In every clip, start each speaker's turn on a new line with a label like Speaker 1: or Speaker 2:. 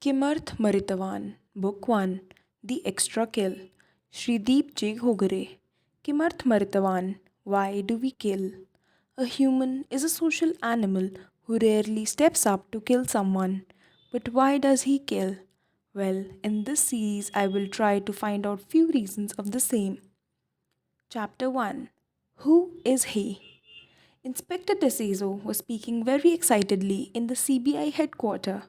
Speaker 1: Kimarth Maritwan Book 1 The Extra Kill Shrideep J. Hogare Kimarth Maritwan Why Do We Kill? A human is a social animal who rarely steps up to kill someone. But why does he kill? Well, in this series I will try to find out few reasons of the same. Chapter 1 Who is he? Inspector DeCeso was speaking very excitedly in the CBI headquarters.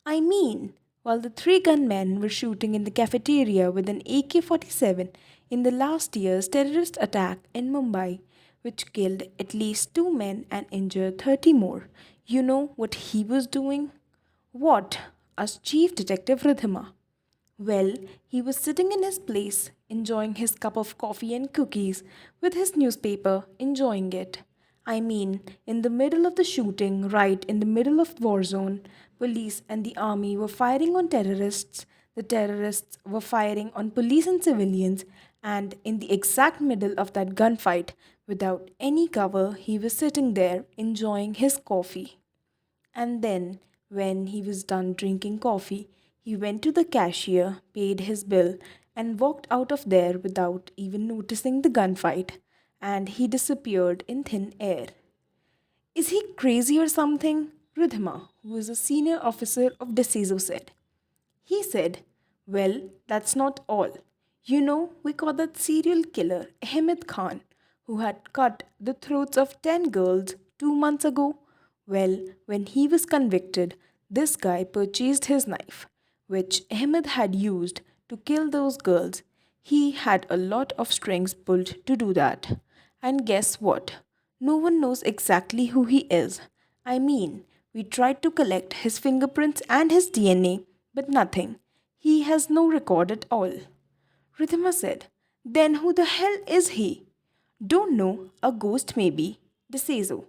Speaker 1: I mean, while the three gunmen were shooting in the cafeteria with an AK-47 in the last year's terrorist attack in Mumbai, which killed at least 2 men and injured 30 more, you know what he was doing? What? Asked Chief Detective Ridhima. Well, he was sitting in his place, enjoying his cup of coffee and cookies, with his newspaper, enjoying it. I mean, in the middle of the shooting, right in the middle of war zone, police and the army were firing on terrorists, the terrorists were firing on police and civilians, and in the exact middle of that gunfight, without any cover, he was sitting there enjoying his coffee. And then, when he was done drinking coffee, he went to the cashier, paid his bill, and walked out of there without even noticing the gunfight, and he disappeared in thin air. Is he crazy or something? Ridhima, who was a senior officer of DeCeso, said. He said, well, that's not all. You know, we caught that serial killer, Ahmed Khan, who had cut the throats of 10 girls 2 months ago. Well, when he was convicted, this guy purchased his knife, which Ahmed had used to kill those girls. He had a lot of strings pulled to do that. And guess what? No one knows exactly who he is. I mean, we tried to collect his fingerprints and his DNA, but nothing. He has no record at all. Rithima said, then who the hell is he? Don't know, a ghost maybe. DeCeso.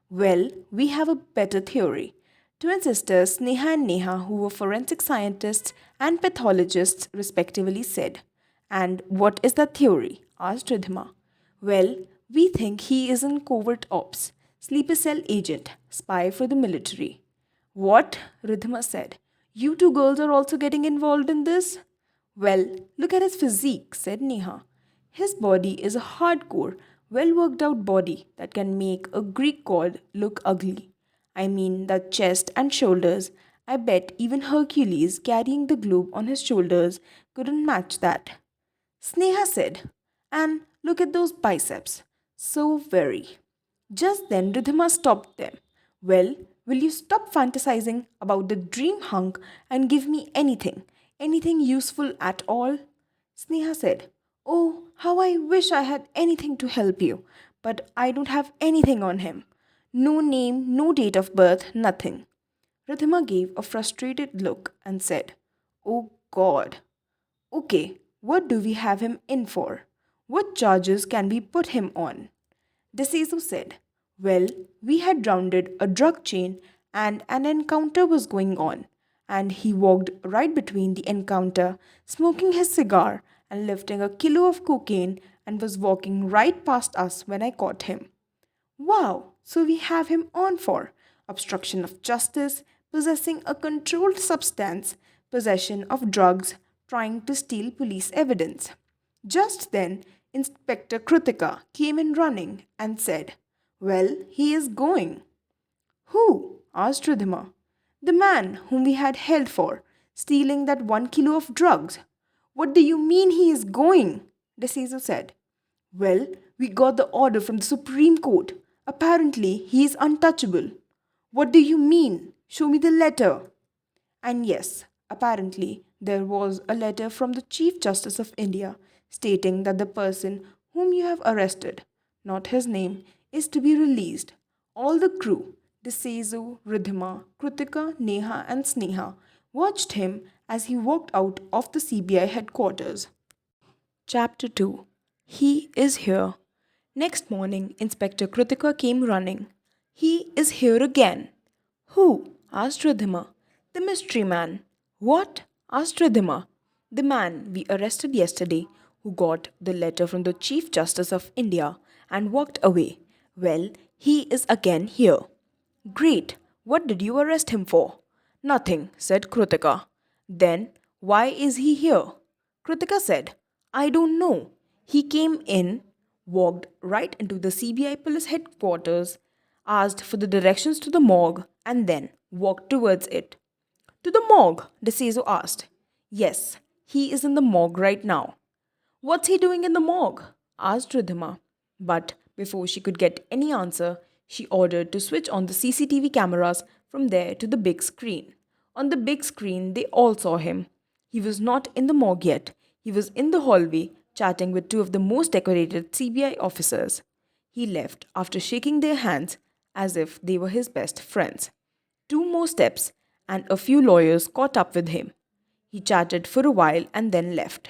Speaker 1: Well, we have a better theory. Twin sisters Sneha and Neha, who were forensic scientists and pathologists respectively, said. And what is that theory? Asked Ridhima. Well, we think he is in covert ops, sleeper cell agent, spy for the military. What? Ridhima said. You two girls are also getting involved in this? Well, look at his physique, said Neha. His body is a hardcore, well worked out body that can make a Greek god look ugly. I mean, that chest and shoulders. I bet even Hercules carrying the globe on his shoulders couldn't match that. Sneha said, and look at those biceps. So very. Just then Ridhima stopped them. Well, will you stop fantasizing about the dream hunk and give me anything useful at all? Sneha said, oh, how I wish I had anything to help you, but I don't have anything on him. No name, no date of birth, nothing. Ridhima gave a frustrated look and said, oh God. Okay, what do we have him in for? What charges can we put him on? DeCeso said, well, we had rounded a drug chain and an encounter was going on. And he walked right between the encounter, smoking his cigar and lifting a kilo of cocaine and was walking right past us when I caught him. Wow, so we have him on for obstruction of justice, possessing a controlled substance, possession of drugs, trying to steal police evidence. Just then, Inspector Kritika came in running and said, well, he is going. Who? Asked Ridhima. The man whom we had held for stealing that 1 kilo of drugs. What do you mean he is going? DeCeso said. Well, we got the order from the Supreme Court. Apparently, he is untouchable. What do you mean? Show me the letter. And yes, apparently, there was a letter from the Chief Justice of India stating that the person whom you have arrested, not his name, is to be released. All the crew, DeCeso, Ridhima, Kritika, Neha, and Sneha, watched him as he walked out of the CBI headquarters. Chapter 2 He is here. Next morning, Inspector Kritika came running. He is here again. Who? Asked Ridhima. The mystery man. What? Asked Ridhima. The man we arrested yesterday, who got the letter from the Chief Justice of India and walked away. Well, he is again here. Great. What did you arrest him for? Nothing, said Kritika. Then why is he here? Kritika said, I don't know. He came in, walked right into the CBI police headquarters, asked for the directions to the morgue, and then walked towards it. To the morgue, DeCeso asked. Yes, he is in the morgue right now. What's he doing in the morgue? Asked Ridhima. But before she could get any answer, she ordered to switch on the CCTV cameras from there to the big screen. On the big screen, they all saw him. He was not in the morgue yet. He was in the hallway chatting with two of the most decorated CBI officers. He left after shaking their hands as if they were his best friends. Two more steps, and a few lawyers caught up with him. He chatted for a while and then left.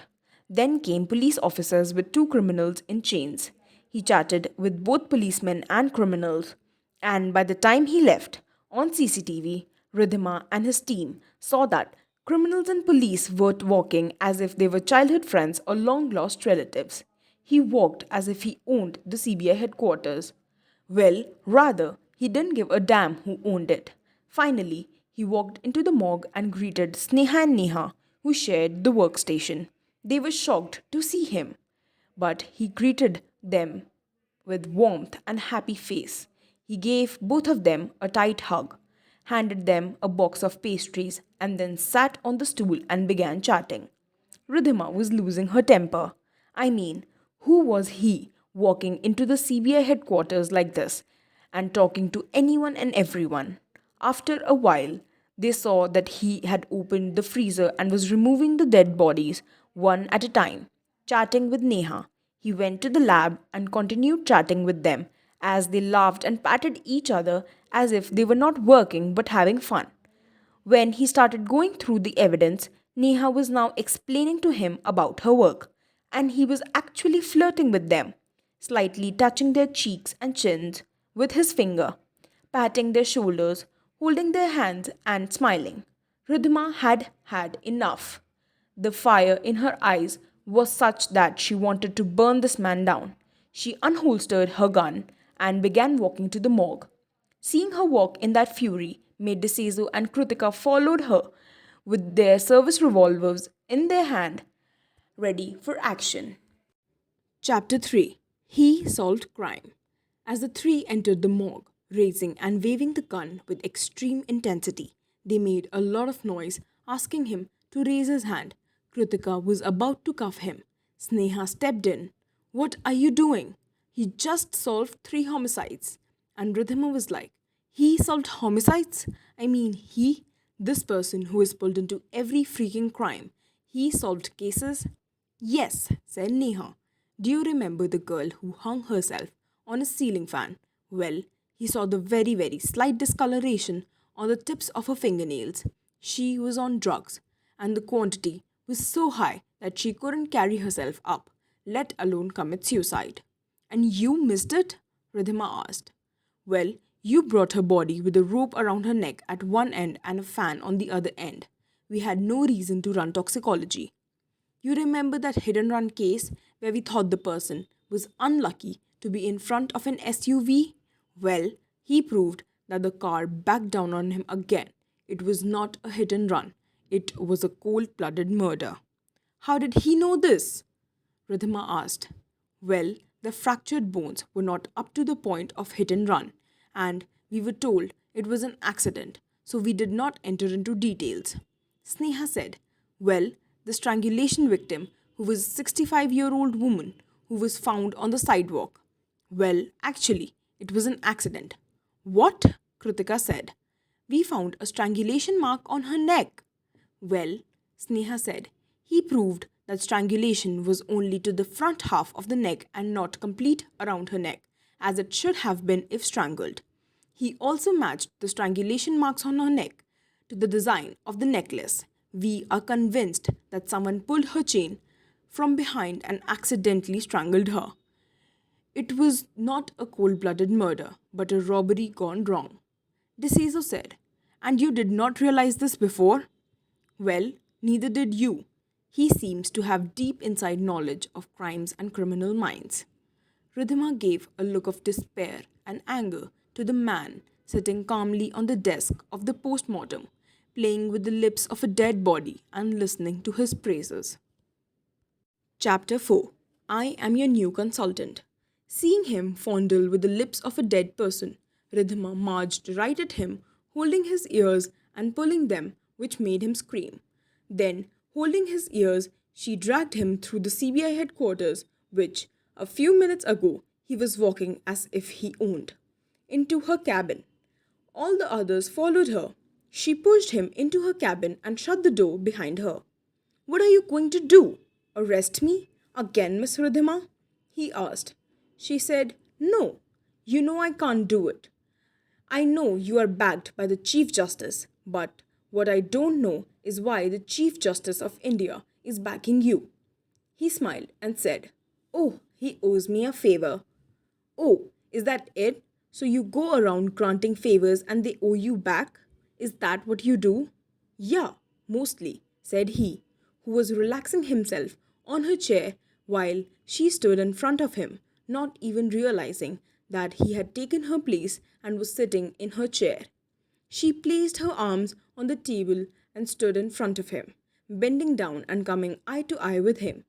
Speaker 1: Then came police officers with two criminals in chains. He chatted with both policemen and criminals, and by the time he left, on CCTV, Ridhima and his team saw that criminals and police were walking as if they were childhood friends or long lost relatives. He walked as if he owned the CBI headquarters. Well, rather, he didn't give a damn who owned it. Finally, he walked into the morgue and greeted Sneha and Neha, who shared the workstation. They were shocked to see him, but he greeted them with warmth and happy face. He gave both of them a tight hug, handed them a box of pastries, and then sat on the stool and began chatting. Ridhima was losing her temper. I mean, who was he walking into the CBI headquarters like this and talking to anyone and everyone? After a while, they saw that he had opened the freezer and was removing the dead bodies one at a time. Chatting with Neha, he went to the lab and continued chatting with them as they laughed and patted each other as if they were not working but having fun. When he started going through the evidence, Neha was now explaining to him about her work, and he was actually flirting with them, slightly touching their cheeks and chins with his finger, patting their shoulders, holding their hands, and smiling. Ridhima had had enough. The fire in her eyes was such that she wanted to burn this man down. She unholstered her gun and began walking to the morgue. Seeing her walk in that fury made DeCeso and Kritika followed her with their service revolvers in their hand, ready for action. Chapter 3. He Solved Crime. As the three entered the morgue, raising and waving the gun with extreme intensity, they made a lot of noise, asking him to raise his hand. Kritika was about to cuff him. Sneha stepped in. What are you doing? He just solved 3 homicides. And Ridhima was like, he solved homicides? I mean, this person who is pulled into every freaking crime, he solved cases? Yes, said Neha. Do you remember the girl who hung herself on a ceiling fan? Well, he saw the very slight discoloration on the tips of her fingernails. She was on drugs, and the quantity was so high that she couldn't carry herself up, let alone commit suicide. And you missed it? Ridhima asked. Well, you brought her body with a rope around her neck at one end and a fan on the other end. We had no reason to run toxicology. You remember that hit and run case where we thought the person was unlucky to be in front of an SUV? Well, he proved that the car backed down on him again. It was not a hit and run. It was a cold-blooded murder. How did he know this? Ridhima asked. Well, the fractured bones were not up to the point of hit and run, and we were told it was an accident, so we did not enter into details. Sneha said, well, the strangulation victim, who was a 65-year-old woman who was found on the sidewalk. Well, actually, it was an accident. What? Kritika said. We found a strangulation mark on her neck. Well, Sneha said, he proved that strangulation was only to the front half of the neck and not complete around her neck, as it should have been if strangled. He also matched the strangulation marks on her neck to the design of the necklace. We are convinced that someone pulled her chain from behind and accidentally strangled her. It was not a cold-blooded murder, but a robbery gone wrong. DeCeso said, and you did not realize this before? Well, neither did you. He seems to have deep inside knowledge of crimes and criminal minds. Ridhima gave a look of despair and anger to the man sitting calmly on the desk of the postmortem, playing with the lips of a dead body and listening to his praises. Chapter 4. I am your new consultant. Seeing him fondle with the lips of a dead person, Ridhima marched right at him, holding his ears and pulling them, which made him scream. Then, holding his ears, she dragged him through the CBI headquarters, which, a few minutes ago, he was walking as if he owned, into her cabin. All the others followed her. She pushed him into her cabin and shut the door behind her. What are you going to do? Arrest me? Again, Miss Ridhima? He asked. She said, No, you know I can't do it. I know you are backed by the Chief Justice, but what I don't know is why the Chief Justice of India is backing you. He smiled and said, Oh, he owes me a favor. Oh, is that it? So you go around granting favors and they owe you back? Is that what you do? Yeah, mostly, said he, who was relaxing himself on her chair while she stood in front of him, not even realizing that he had taken her place and was sitting in her chair. She placed her arms on the table and stood in front of him, bending down and coming eye to eye with him,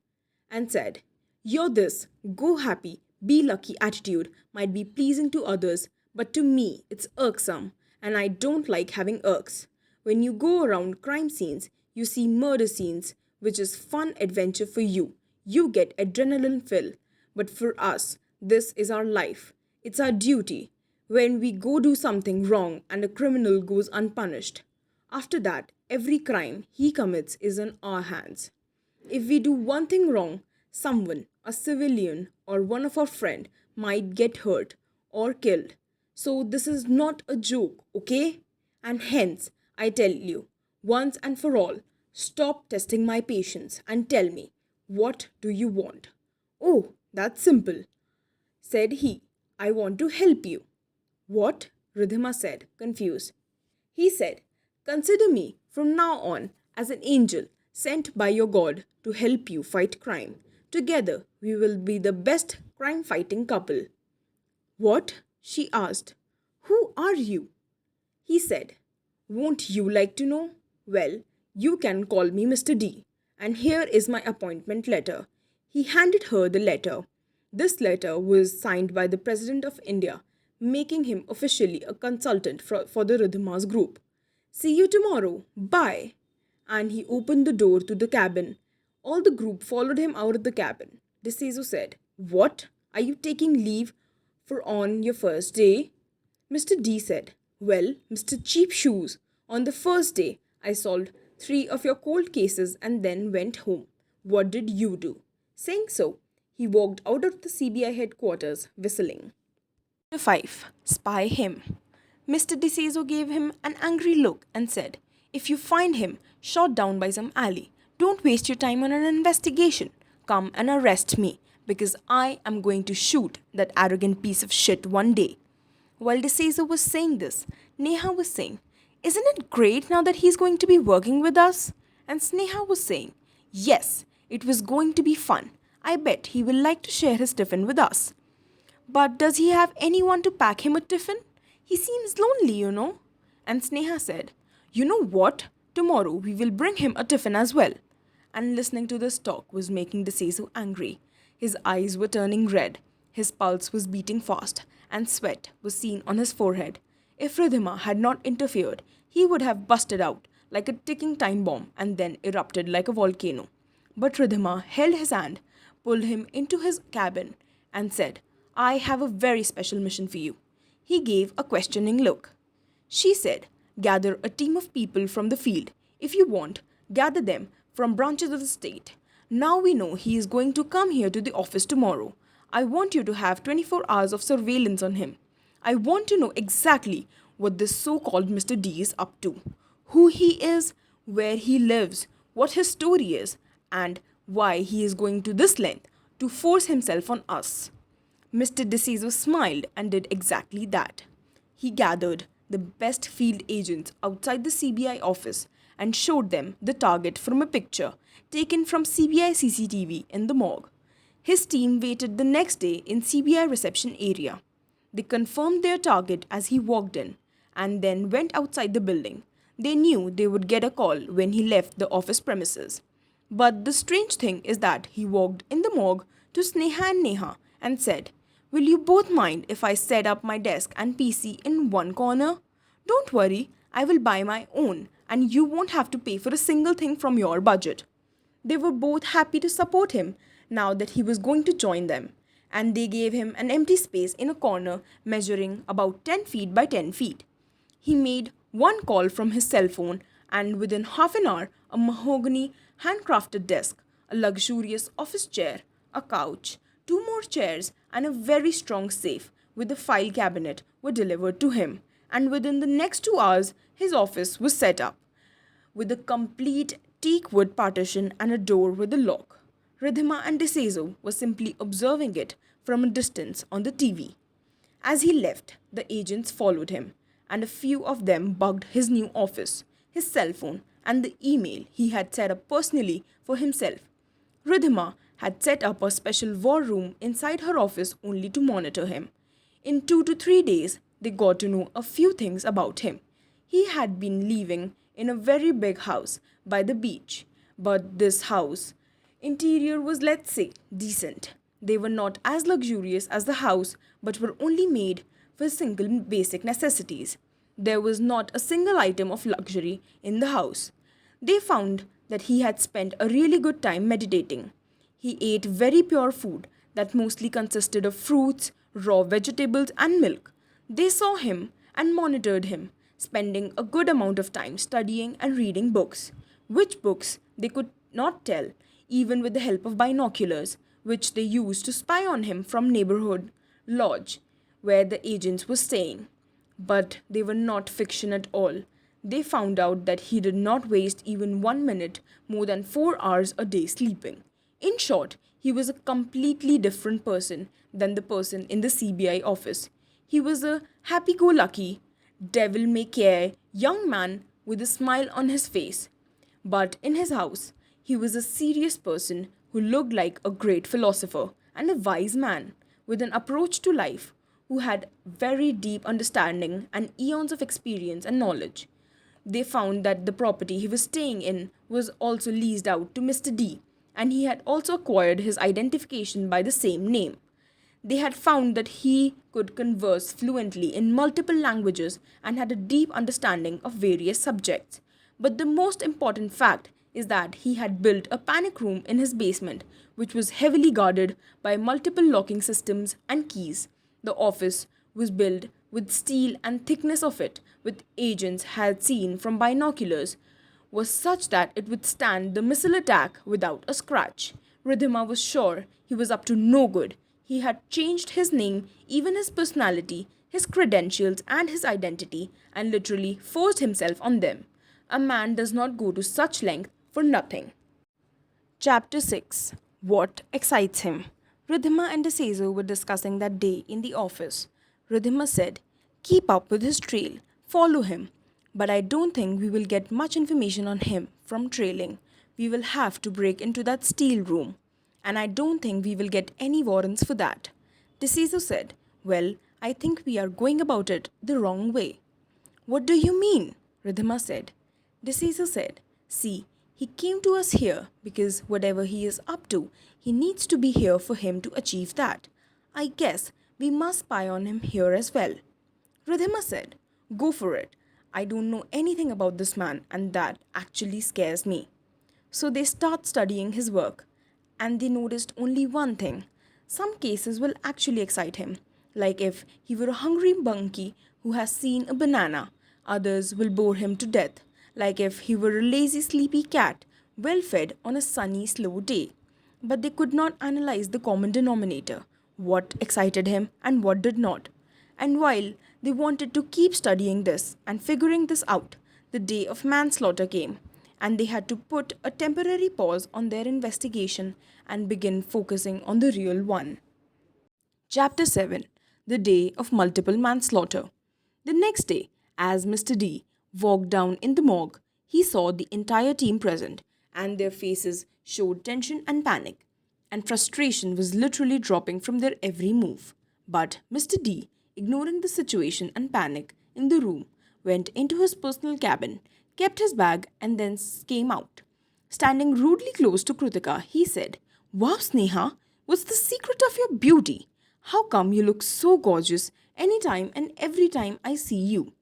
Speaker 1: and said, Your this go happy, be lucky attitude might be pleasing to others, but to me it's irksome, and I don't like having irks. When you go around crime scenes, you see murder scenes, which is fun adventure for you. You get adrenaline fill. But for us, this is our life. It's our duty. When we go do something wrong and a criminal goes unpunished, after that, every crime he commits is in our hands. If we do one thing wrong, someone, a civilian or one of our friend might get hurt or killed. So this is not a joke, okay? And hence, I tell you, once and for all, stop testing my patience and tell me, what do you want? Oh, that's simple, said he. I want to help you. What? Ridhima said, confused. He said, Consider me from now on as an angel sent by your God to help you fight crime. Together, we will be the best crime fighting couple. What? She asked. Who are you? He said, Won't you like to know? Well, you can call me Mr. D. And here is my appointment letter. He handed her the letter. This letter was signed by the President of India, making him officially a consultant for the Ridhima's group. See you tomorrow. Bye. And he opened the door to the cabin. All the group followed him out of the cabin. D'Souza said, What? Are you taking leave for on your first day? Mr. D said, Well, Mr. Cheap Shoes, on the first day I solved 3 of your cold cases and then went home. What did you do? Saying so, he walked out of the CBI headquarters whistling. Chapter 5. Spy him. Mr. D'Souza gave him an angry look and said, If you find him shot down by some alley, don't waste your time on an investigation. Come and arrest me, because I am going to shoot that arrogant piece of shit one day. While D'Souza was saying this, Neha was saying, Isn't it great now that he's going to be working with us? And Sneha was saying, Yes, it was going to be fun. I bet he will like to share his tiffin with us. But does he have anyone to pack him a tiffin? He seems lonely, you know. And Sneha said, You know what? Tomorrow we will bring him a tiffin as well. And listening to this talk was making D'Souza angry. His eyes were turning red. His pulse was beating fast, and sweat was seen on his forehead. If Ridhima had not interfered, he would have busted out like a ticking time bomb and then erupted like a volcano. But Ridhima held his hand, pulled him into his cabin, and said, I have a very special mission for you. He gave a questioning look. She said, Gather a team of people from the field. If you want, gather them from branches of the state. Now we know he is going to come here to the office tomorrow. I want you to have 24 hours of surveillance on him. I want to know exactly what this so-called Mr. D is up to, who he is, where he lives, what his story is, and why he is going to this length to force himself on us. Mr. D'Souza smiled and did exactly that. He gathered the best field agents outside the CBI office and showed them the target from a picture taken from CBI CCTV in the morgue. His team waited the next day in CBI reception area. They confirmed their target as he walked in and then went outside the building. They knew they would get a call when he left the office premises. But the strange thing is that he walked in the morgue to Sneha and Neha and said, "Will you both mind if I set up my desk and PC in one corner? Don't worry, I will buy my own and you won't have to pay for a single thing from your budget." They were both happy to support him now that he was going to join them, and they gave him an empty space in a corner measuring about 10 feet by 10 feet. He made one call from his cell phone, and within half an hour, a mahogany handcrafted desk, a luxurious office chair, a couch, two more chairs, and a very strong safe with a file cabinet were delivered to him. And within the next 2 hours, his office was set up with a complete teak wood partition and a door with a lock. Ridhima and Desezo were simply observing it from a distance on the TV. As he left, the agents followed him, and a few of them bugged his new office, his cell phone, and the email he had set up personally for himself. Ridhima had set up a special war room inside her office only to monitor him. In 2 to 3 days, they got to know a few things about him. He had been living in a very big house by the beach, but this house interior was, let's say, decent. They were not as luxurious as the house, but were only made for single basic necessities. There was not a single item of luxury in the house. They found that he had spent a really good time meditating. He ate very pure food that mostly consisted of fruits, raw vegetables, and milk. They saw him and monitored him, spending a good amount of time studying and reading books. Which books they could not tell, even with the help of binoculars, which they used to spy on him from neighborhood lodge where the agents were staying. But they were not fiction at all. They found out that he did not waste even 1 minute more than 4 hours a day sleeping. In short, he was a completely different person than the person in the CBI office. He was a happy-go-lucky, devil-may-care young man with a smile on his face. But in his house, he was a serious person who looked like a great philosopher and a wise man with an approach to life, who had very deep understanding and eons of experience and knowledge. They found that the property he was staying in was also leased out to Mr. D, and he had also acquired his identification by the same name. They had found that he could converse fluently in multiple languages and had a deep understanding of various subjects. But the most important fact is that he had built a panic room in his basement, which was heavily guarded by multiple locking systems and keys. The office was built with steel, and thickness of it, which agents had seen from binoculars, was such that it would stand the missile attack without a scratch. Ridhima was sure he was up to no good. He had changed his name, even his personality, his credentials, and his identity, and literally forced himself on them. A man does not go to such length for nothing. Chapter 6. What excites him? Ridhima and Desezo were discussing that day in the office. Ridhima said, "Keep up with his trail, follow him. But I don't think we will get much information on him from trailing. We will have to break into that steel room. And I don't think we will get any warrants for that." Desezo said, "Well, I think we are going about it the wrong way." "What do you mean?" Ridhima said. Desezo said, "See, he came to us here because whatever he is up to, he needs to be here for him to achieve that. I guess we must spy on him here as well." Ridhima said, "Go for it. I don't know anything about this man, and that actually scares me." So they start studying his work, and they noticed only one thing. Some cases will actually excite him, like if he were a hungry monkey who has seen a banana. Others will bore him to death, like if he were a lazy, sleepy cat, well fed on a sunny, slow day. But they could not analyze the common denominator, what excited him and what did not. And while they wanted to keep studying this and figuring this out, the day of manslaughter came, and they had to put a temporary pause on their investigation and begin focusing on the real one. Chapter 7. The Day of Multiple Manslaughter. The next day, as Mr. D walked down in the morgue, he saw the entire team present, and their faces showed tension and panic, and frustration was literally dropping from their every move. But Mr. D, ignoring the situation and panic in the room, went into his personal cabin, kept his bag, and then came out. Standing rudely close to Kritika, he said, "Wow, Sneha, what's the secret of your beauty? How come you look so gorgeous anytime and every time I see you?"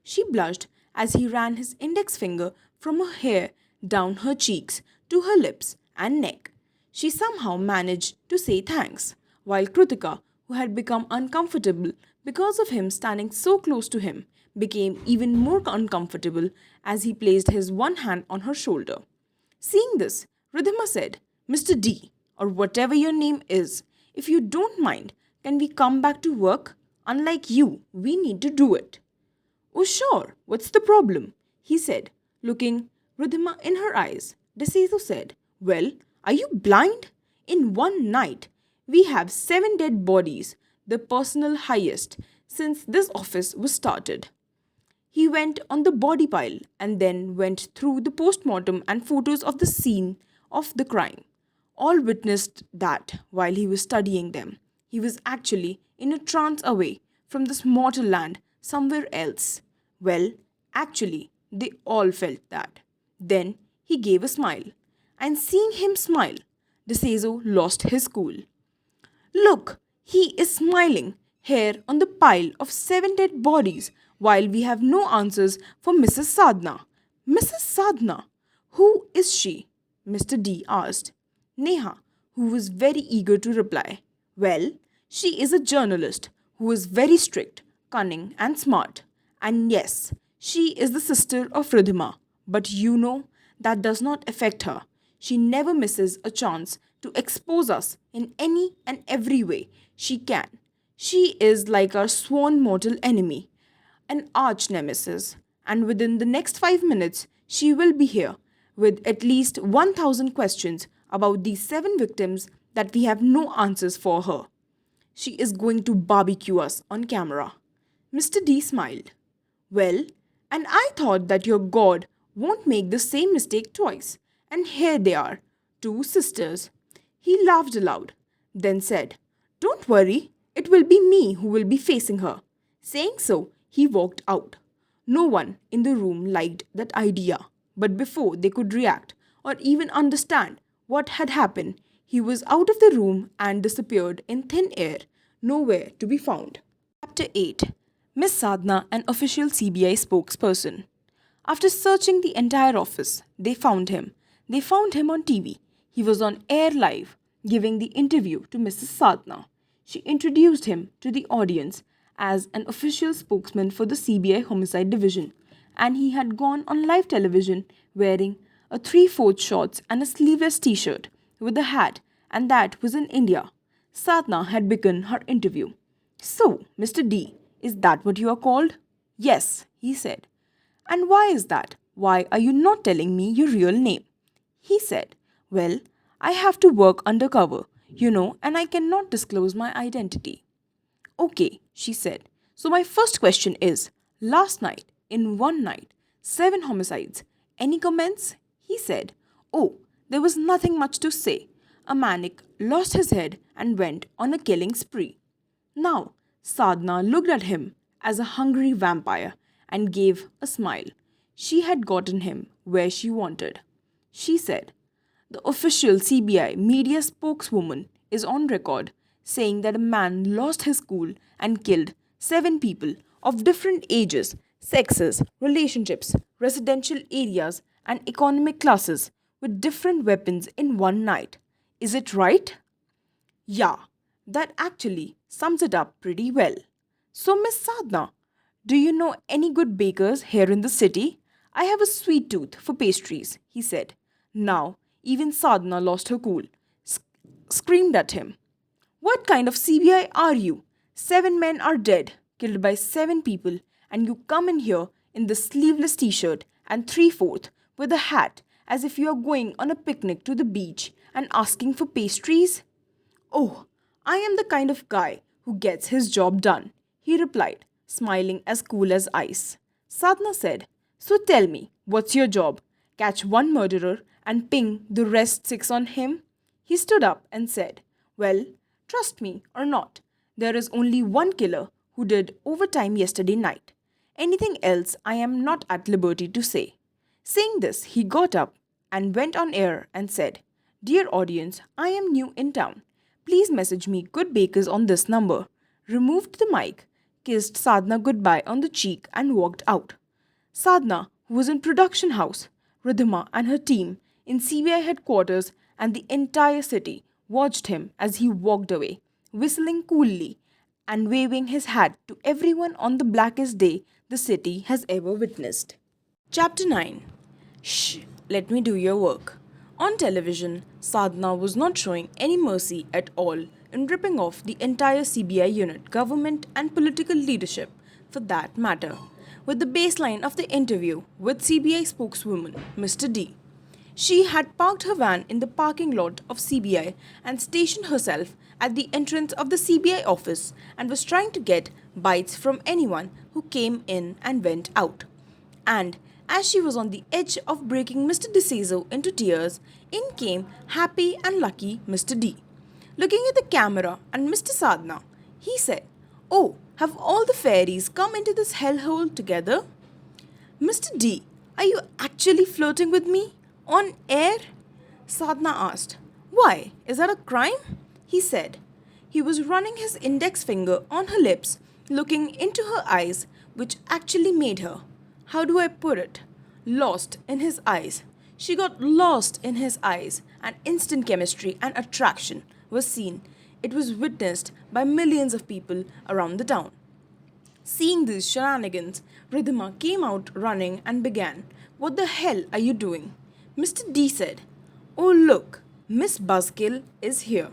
Speaker 1: She blushed as he ran his index finger from her hair down her cheeks to her lips and neck. She somehow managed to say thanks, while Kritika, who had become uncomfortable because of him standing so close to him, became even more uncomfortable as he placed his one hand on her shoulder. Seeing this, Ridhima said, "Mr. D, or whatever your name is, if you don't mind, can we come back to work? Unlike you, we need to do it." "Oh, sure, what's the problem?" he said, looking Ridhima in her eyes. Deceso said, "Well, are you blind? In one night, we have 7 dead bodies, the personal highest since this office was started." He went on the body pile and then went through the postmortem and photos of the scene of the crime. All witnessed that while he was studying them, he was actually in a trance away from this mortal land somewhere else. Well, actually, they all felt that. Then he gave a smile, and seeing him smile, DeSazo lost his cool. "Look, he is smiling here on the pile of 7 dead bodies while we have no answers for Mrs. Sadhna." "Mrs. Sadhna? Who is she?" Mr. D asked. Neha, who was very eager to reply. "Well, she is a journalist who is very strict, cunning, and smart. And yes, she is the sister of Ridhima. But you know, that does not affect her. She never misses a chance to expose us in any and every way she can. She is like our sworn mortal enemy, an arch nemesis, and within the next 5 minutes, she will be here with at least 1,000 questions about these 7 victims that we have no answers for her. She is going to barbecue us on camera." Mr. D smiled. "Well, and I thought that your God won't make the same mistake twice. And here they are, 2 sisters." He laughed aloud, then said, "Don't worry, it will be me who will be facing her." Saying so, he walked out. No one in the room liked that idea, but before they could react or even understand what had happened, he was out of the room and disappeared in thin air, nowhere to be found. Chapter 8. Miss Sadhna, an official CBI spokesperson. After searching the entire office, they found him. They found him on TV. He was on air live, giving the interview to Mrs. Sadhna. She introduced him to the audience as an official spokesman for the CBI Homicide Division, and he had gone on live television wearing a 3/4 shorts and a sleeveless t-shirt with a hat, and that was in India. Sadhna had begun her interview. "So, Mr. D, is that what you are called?" "Yes," he said. "And why is that? Why are you not telling me your real name?" He said, "Well, I have to work undercover, and I cannot disclose my identity." "Okay," she said. "So my first question is, last night, in one night, 7 homicides. Any comments?" He said, "Oh, there was nothing much to say. A maniac lost his head and went on a killing spree." Now, Sadhna looked at him as a hungry vampire and gave a smile. She had gotten him where she wanted. She said, "The official CBI media spokeswoman is on record saying that a man lost his cool and killed 7 people of different ages, sexes, relationships, residential areas, and economic classes with different weapons in one night. Is it right?" "Yeah, that actually sums it up pretty well. So, Miss Sadhna, do you know any good bakers here in the city? I have a sweet tooth for pastries," he said. Now, even Sadhna lost her cool, screamed at him. "What kind of CBI are you? 7 men are dead, killed by 7 people, and you come in here in the sleeveless t-shirt and 3/4 with a hat as if you are going on a picnic to the beach and asking for pastries?" "Oh, I am the kind of guy who gets his job done," he replied, smiling as cool as ice. Sadhna said, "So tell me, what's your job? Catch one murderer and ping the rest 6 on him?" He stood up and said, "Well, trust me or not, there is only one killer who did overtime yesterday night. Anything else I am not at liberty to say." Saying this, he got up and went on air and said, "Dear audience, I am new in town. Please message me good bakers on this number." Removed the mic, kissed Sadhna goodbye on the cheek, and walked out. Sadhna, who was in production house, Ridhima and her team in CBI headquarters, and the entire city watched him as he walked away, whistling coolly and waving his hat to everyone on the blackest day the city has ever witnessed. Chapter 9. Shh, let me do your work. On television, Sadhna was not showing any mercy at all in ripping off the entire CBI unit, government, and political leadership for that matter, with the baseline of the interview with CBI spokeswoman Mr. D. She had parked her van in the parking lot of CBI and stationed herself at the entrance of the CBI office and was trying to get bites from anyone who came in and went out. And as she was on the edge of breaking Mr. DeCeso into tears, in came happy and lucky Mr. D. Looking at the camera and Mr. Sadhna, he said, "Oh, have all the fairies come into this hellhole together?" "Mr. D, are you actually flirting with me? On air?" Sadhna asked. "Why, is that a crime?" He said. He was running his index finger on her lips, looking into her eyes, which actually made her, how do I put it, lost in his eyes. She got lost in his eyes, and instant chemistry and attraction was seen. It was witnessed by millions of people around the town. Seeing these shenanigans, Ridhima came out running and began, "What the hell are you doing?" Mr. D said, "Oh look, Miss Buzzkill is here.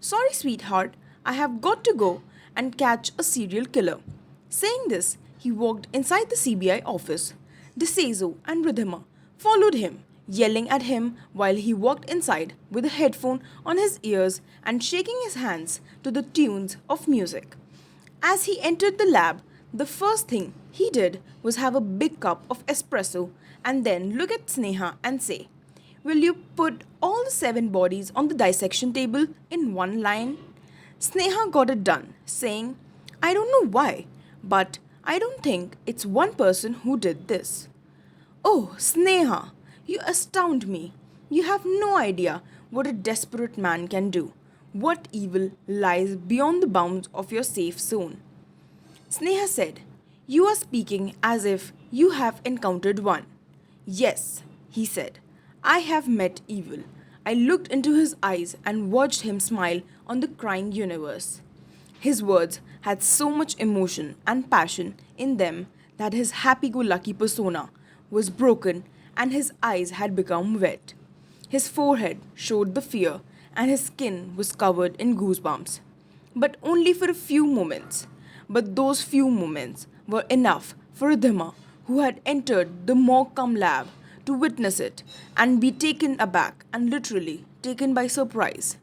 Speaker 1: Sorry sweetheart, I have got to go and catch a serial killer." Saying this, he walked inside the CBI office. DeCeso and Ridhima followed him, yelling at him while he walked inside with a headphone on his ears and shaking his hands to the tunes of music. As he entered the lab, the first thing he did was have a big cup of espresso and then look at Sneha and say, "Will you put all the 7 bodies on the dissection table in one line?" Sneha got it done, saying, "I don't know why, but I don't think it's one person who did this." "Oh, Sneha, you astound me. You have no idea what a desperate man can do. What evil lies beyond the bounds of your safe zone." Sneha said, "You are speaking as if you have encountered one." "Yes," he said, "I have met evil." I looked into his eyes and watched him smile on the crying universe. His words had so much emotion and passion in them that his happy-go-lucky persona was broken and his eyes had become wet. His forehead showed the fear and his skin was covered in goosebumps. But only for a few moments. But those few moments were enough for Ridhima, who had entered the Morecambe lab, to witness it and be taken aback and literally taken by surprise.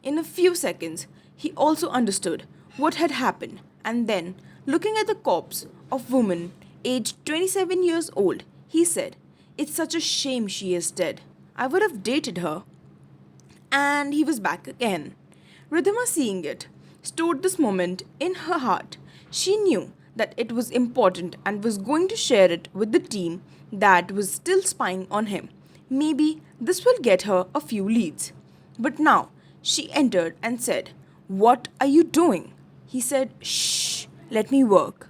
Speaker 1: In a few seconds, he also understood what had happened, and then, looking at the corpse of woman aged 27 years old, he said, "It's such a shame she is dead. I would have dated her." And he was back again. Ridhima, seeing it, stored this moment in her heart. She knew that it was important and was going to share it with the team that was still spying on him. Maybe this will get her a few leads. But now she entered and said, "What are you doing?" He said, "Shh, let me work."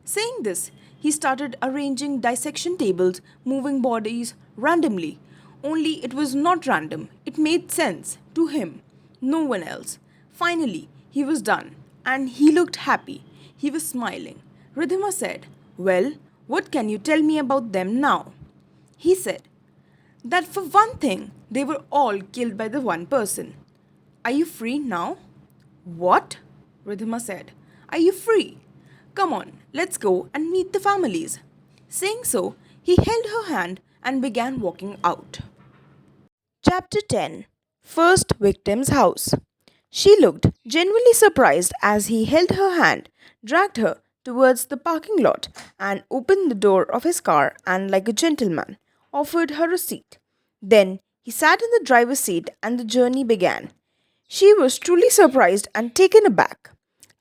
Speaker 1: Saying this, he started arranging dissection tables, moving bodies randomly. Only it was not random, it made sense to him, no one else. Finally, he was done, and he looked happy. He was smiling. Ridhima said, "Well, what can you tell me about them now?" He said, "That for one thing, they were all killed by the one person." "Are you free now?" "What?" Ridhima said. "Are you free? Come on, let's go and meet the families." Saying so, he held her hand and began walking out. Chapter 10. First Victim's House. She looked genuinely surprised as he held her hand, dragged her towards the parking lot, and opened the door of his car and, like a gentleman, offered her a seat. Then he sat in the driver's seat and the journey began. She was truly surprised and taken aback.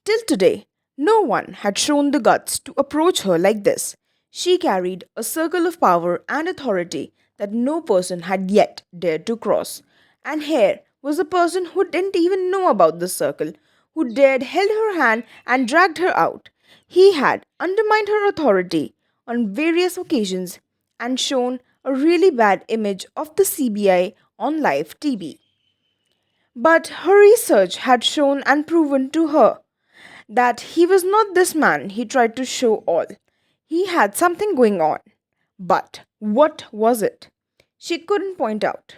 Speaker 1: Till today, no one had shown the guts to approach her like this. She carried a circle of power and authority that no person had yet dared to cross. And here was a person who didn't even know about the circle, who dared held her hand and dragged her out. He had undermined her authority on various occasions and shown a really bad image of the CBI on live TV. But her research had shown and proven to her that he was not this man he tried to show all. He had something going on. But what was it? She couldn't point out.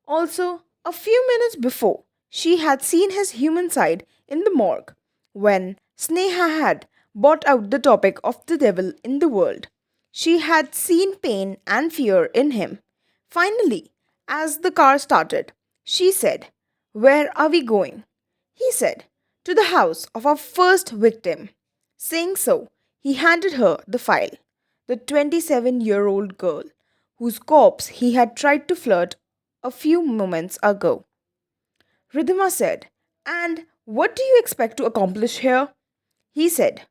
Speaker 1: Also, a few minutes before, she had seen his human side in the morgue when Sneha had brought out the topic of the devil in the world. She had seen pain and fear in him. Finally, as the car started, she said, "Where are we going?" He said, "To the house of our first victim." Saying so, he handed her the file, the 27-year-old girl whose corpse he had tried to flirt a few moments ago. Ridhima said, "And what do you expect to accomplish here?" He said,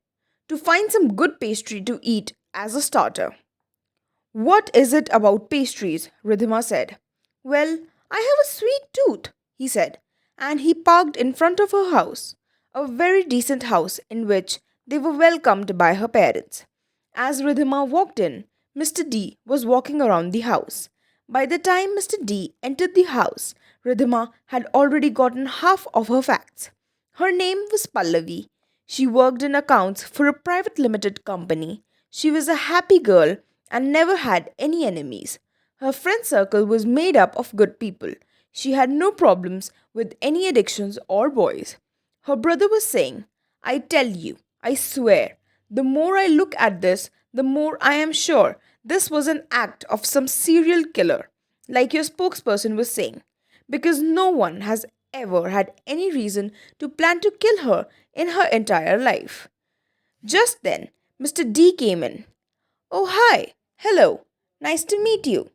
Speaker 1: "To find some good pastry to eat as a starter." "What is it about pastries?" Ridhima said. "Well, I have a sweet tooth," he said, and he parked in front of her house, a very decent house in which they were welcomed by her parents. As Ridhima walked in, Mr. D was walking around the house. By the time Mr. D entered the house, Ridhima had already gotten half of her facts. Her name was Pallavi. She worked in accounts for a private limited company. She was a happy girl and never had any enemies. Her friend circle was made up of good people. She had no problems with any addictions or boys. Her brother was saying, "I tell you, I swear, the more I look at this, the more I am sure this was an act of some serial killer, like your spokesperson was saying, because no one has ever had any reason to plan to kill her in her entire life." Just then, Mr. D came in. "Oh, hi. Hello. Nice to meet you.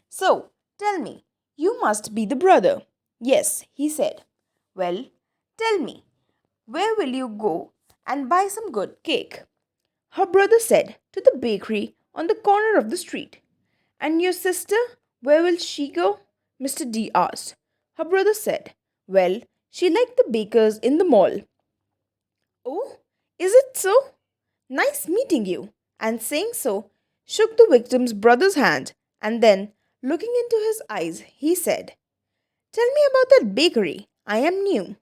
Speaker 1: So, tell me, you must be the brother." "Yes," he said. "Well, tell me, where will you go and buy some good cake?" Her brother said, "To the bakery on the corner of the street." "And your sister, where will she go?" Mr. D asked. Her brother said, "Well, she liked the bakers in the mall." "Oh, is it so? Nice meeting you." And saying so, shook the victim's brother's hand, and then, looking into his eyes, he said, "Tell me about that bakery. I am new."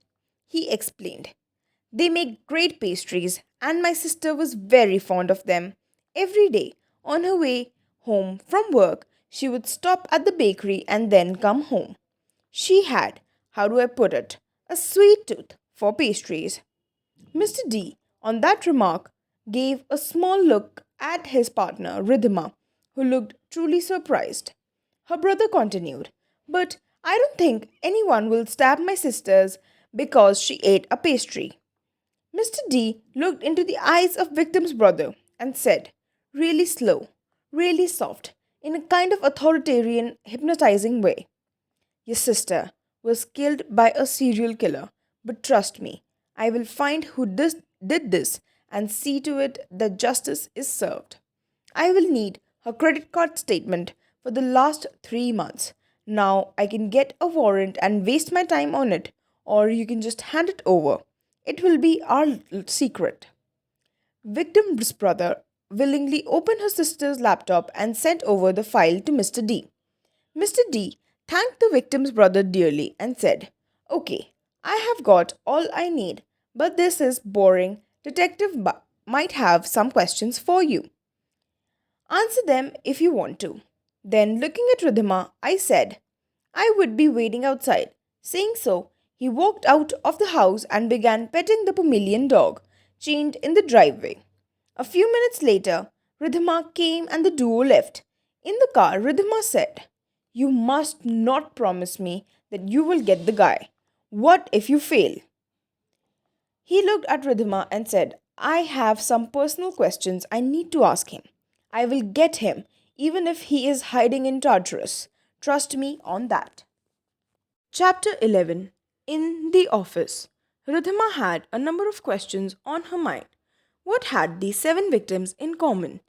Speaker 1: He explained, "They make great pastries, and my sister was very fond of them. Every day, on her way home from work, she would stop at the bakery and then come home. She had, how do I put it, a sweet tooth for pastries." Mr. D, on that remark, gave a small look at his partner, Ridhima, who looked truly surprised. Her brother continued, "But I don't think anyone will stab my sisters because she ate a pastry." Mr. D looked into the eyes of victim's brother and said, really slow, really soft, in a kind of authoritarian, hypnotizing way, "Your sister was killed by a serial killer, but trust me, I will find who did this and see to it that justice is served. I will need her credit card statement for the last 3 months. Now I can get a warrant and waste my time on it, or you can just hand it over. It will be our secret." Victim's brother willingly opened her sister's laptop and sent over the file to Mr. D. Mr. D thanked the victim's brother dearly and said, "Okay, I have got all I need, but this is boring. Detective might have some questions for you. Answer them if you want to." Then, looking at Ridhima, I said, "I would be waiting outside." Saying so, he walked out of the house and began petting the Pomeranian dog, chained in the driveway. A few minutes later, Ridhima came and the duo left. In the car, Ridhima said, "You must not promise me that you will get the guy. What if you fail?" He looked at Ridhima and said, "I have some personal questions I need to ask him. I will get him, even if he is hiding in Tartarus. Trust me on that." Chapter 11. In the office. Ridhima had a number of questions on her mind. What had these 7 victims in common?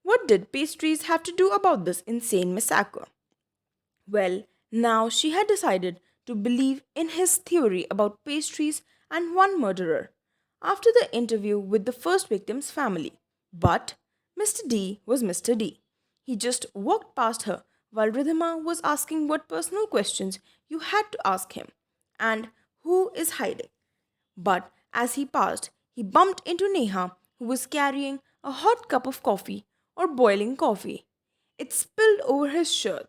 Speaker 1: What did pastries have to do about this insane massacre? Well, now she had decided to believe in his theory about pastries and one murderer after the interview with the first victim's family. But Mr. D was Mr. D. He just walked past her while Ridhima was asking what personal questions you had to ask him and who is hiding. But as he passed, he bumped into Neha, who was carrying a hot cup of coffee or boiling coffee. It spilled over his shirt,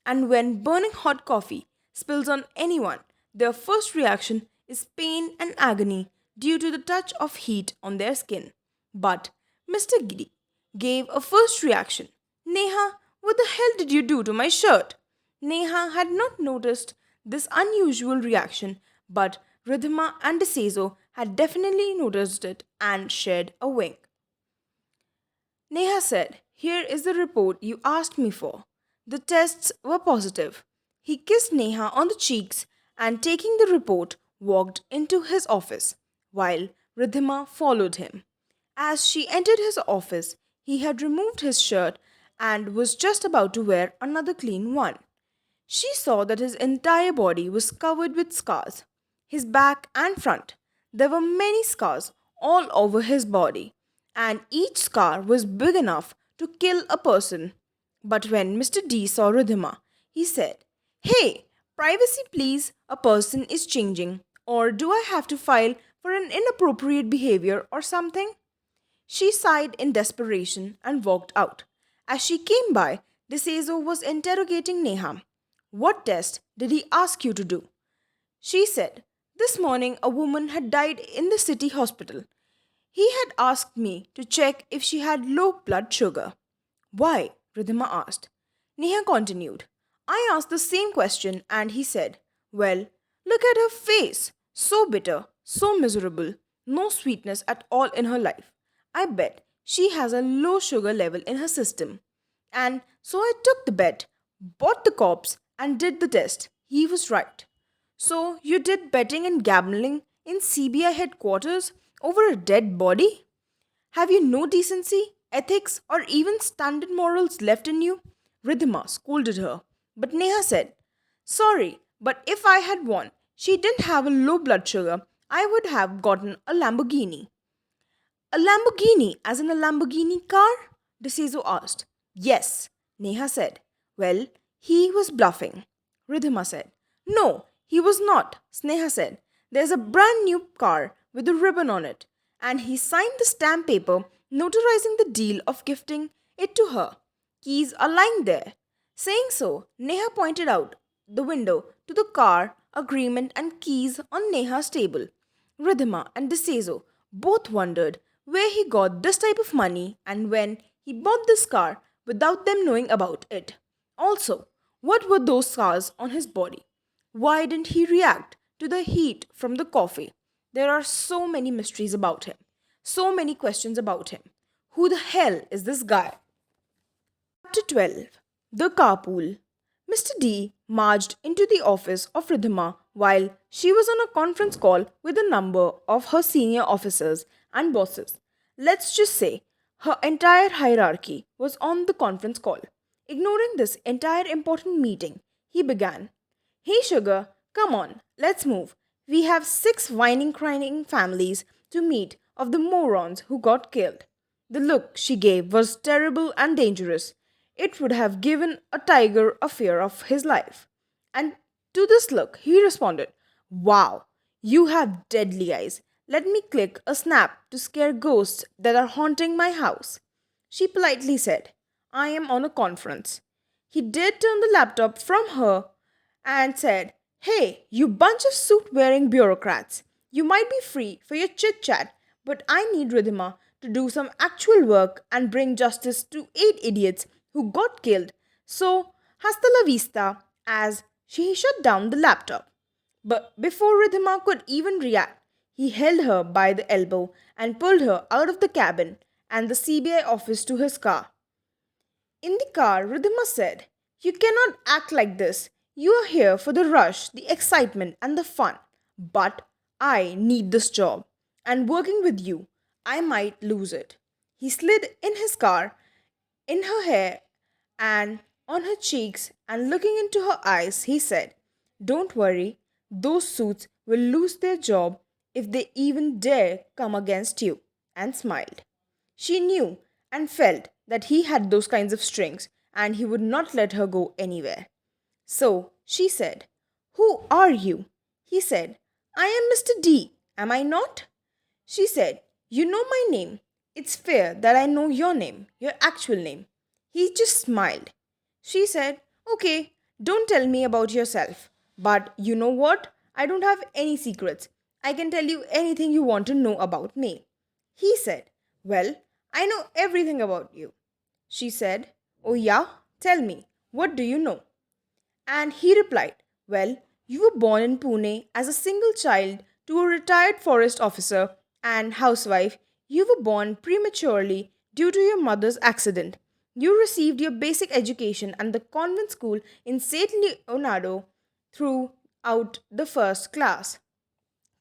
Speaker 1: and when burning hot coffee spills on anyone, their first reaction is pain and agony due to the touch of heat on their skin. But Mr. Giddy gave a first reaction. Neha, what the hell did you do to my shirt? Neha had not noticed this unusual reaction, but Ridhima and DeSazo had definitely noticed it and shared a wink. Neha said, "Here is the report you asked me for." The tests were positive. He kissed Neha on the cheeks and, taking the report, walked into his office, while Ridhima followed him. As she entered his office, he had removed his shirt and was just about to wear another clean one. She saw that his entire body was covered with scars, his back and front. There were many scars all over his body, and each scar was big enough to kill a person. But when Mr. D saw Ridhima, he said, "Hey, privacy please, a person is changing. Or do I have to file for an inappropriate behavior or something?" She sighed in desperation and walked out. As she came by, DeSazo was interrogating Neha. "What test did he ask you to do?" She said, "This morning a woman had died in the city hospital. He had asked me to check if she had low blood sugar." "Why?" Ridhima asked. Neha continued, "I asked the same question and he said, well, look at her face. So bitter, so miserable, no sweetness at all in her life. I bet she has a low sugar level in her system." And so I took the bet, bought the corpse, and did the test. He was right. "So you did betting and gambling in CBI headquarters over a dead body? Have you no decency, ethics, or even standard morals left in you?" Ridhima scolded her. But Neha said, "Sorry, but if I had won, she didn't have a low blood sugar, I would have gotten a Lamborghini." "A Lamborghini, as in a Lamborghini car?" DeSiso asked. "Yes," Neha said. "Well, he was bluffing," Ridhima said. "No, he was not," Sneha said. "There's a brand new car with a ribbon on it, and he signed the stamp paper notarizing the deal of gifting it to her. Keys are lying there." Saying so, Neha pointed out the window to the car, agreement, and keys on Neha's table. Ridhima and DeSazo both wondered where he got this type of money and when he bought this car without them knowing about it. Also, what were those scars on his body? Why didn't he react to the heat from the coffee? There are so many mysteries about him, so many questions about him. Who the hell is this guy? Chapter 12. The Carpool. Mr. D marched into the office of Ridhima while she was on a conference call with a number of her senior officers and bosses. Let's just say her entire hierarchy was on the conference call. Ignoring this entire important meeting, he began, "Hey, Sugar, come on, let's move. We have 6 whining, crying families to meet of the morons who got killed." The look she gave was terrible and dangerous. It would have given a tiger a fear of his life. And to this look, he responded, "Wow, you have deadly eyes. Let me click a snap to scare ghosts that are haunting my house." She politely said, "I am on a conference." He did turn the laptop from her and said, "Hey, you bunch of suit wearing bureaucrats. You might be free for your chit chat, but I need Ridhima to do some actual work and bring justice to 8 idiots who got killed. So, hasta la vista," as she shut down the laptop. But before Ridhima could even react, he held her by the elbow and pulled her out of the cabin and the CBI office to his car. In the car, Ridhima said, "You cannot act like this. You are here for the rush, the excitement, and the fun. But I need this job. And working with you, I might lose it." He slid in his car in her hair and on her cheeks and looking into her eyes, he said, "Don't worry, those suits will lose their job if they even dare come against you," and smiled. She knew and felt that he had those kinds of strings and he would not let her go anywhere. So she said, "Who are you?" He said, "I am Mr. D, am I not?" She said, "You know my name. It's fair that I know your name, your actual name." He just smiled. She said, "Okay, don't tell me about yourself. But you know what? I don't have any secrets. I can tell you anything you want to know about me." He said, "Well, I know everything about you." She said, "Oh, yeah? Tell me, what do you know?" And he replied, "Well, you were born in Pune as a single child to a retired forest officer and housewife. You were born prematurely due to your mother's accident. You received your basic education at the convent school in St. Leonardo throughout the first class,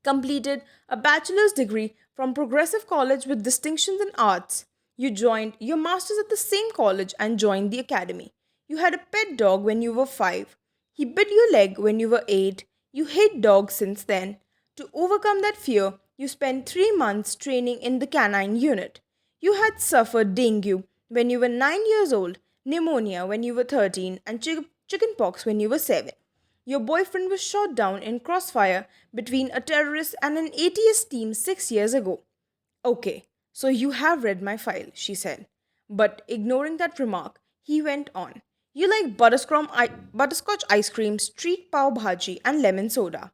Speaker 1: completed a bachelor's degree from Progressive College with distinctions in arts. You joined your master's at the same college and joined the academy. You had a pet dog when you were 5. He bit your leg when you were 8. You hate dogs since then. To overcome that fear, you spent 3 months training in the canine unit. You had suffered dengue when you were 9 years old, pneumonia when you were 13, and chickenpox when you were 7. Your boyfriend was shot down in crossfire between a terrorist and an ATS team 6 years ago. Okay, so you have read my file, she said. But ignoring that remark, he went on. You like butterscotch ice cream, street pav bhaji, and lemon soda.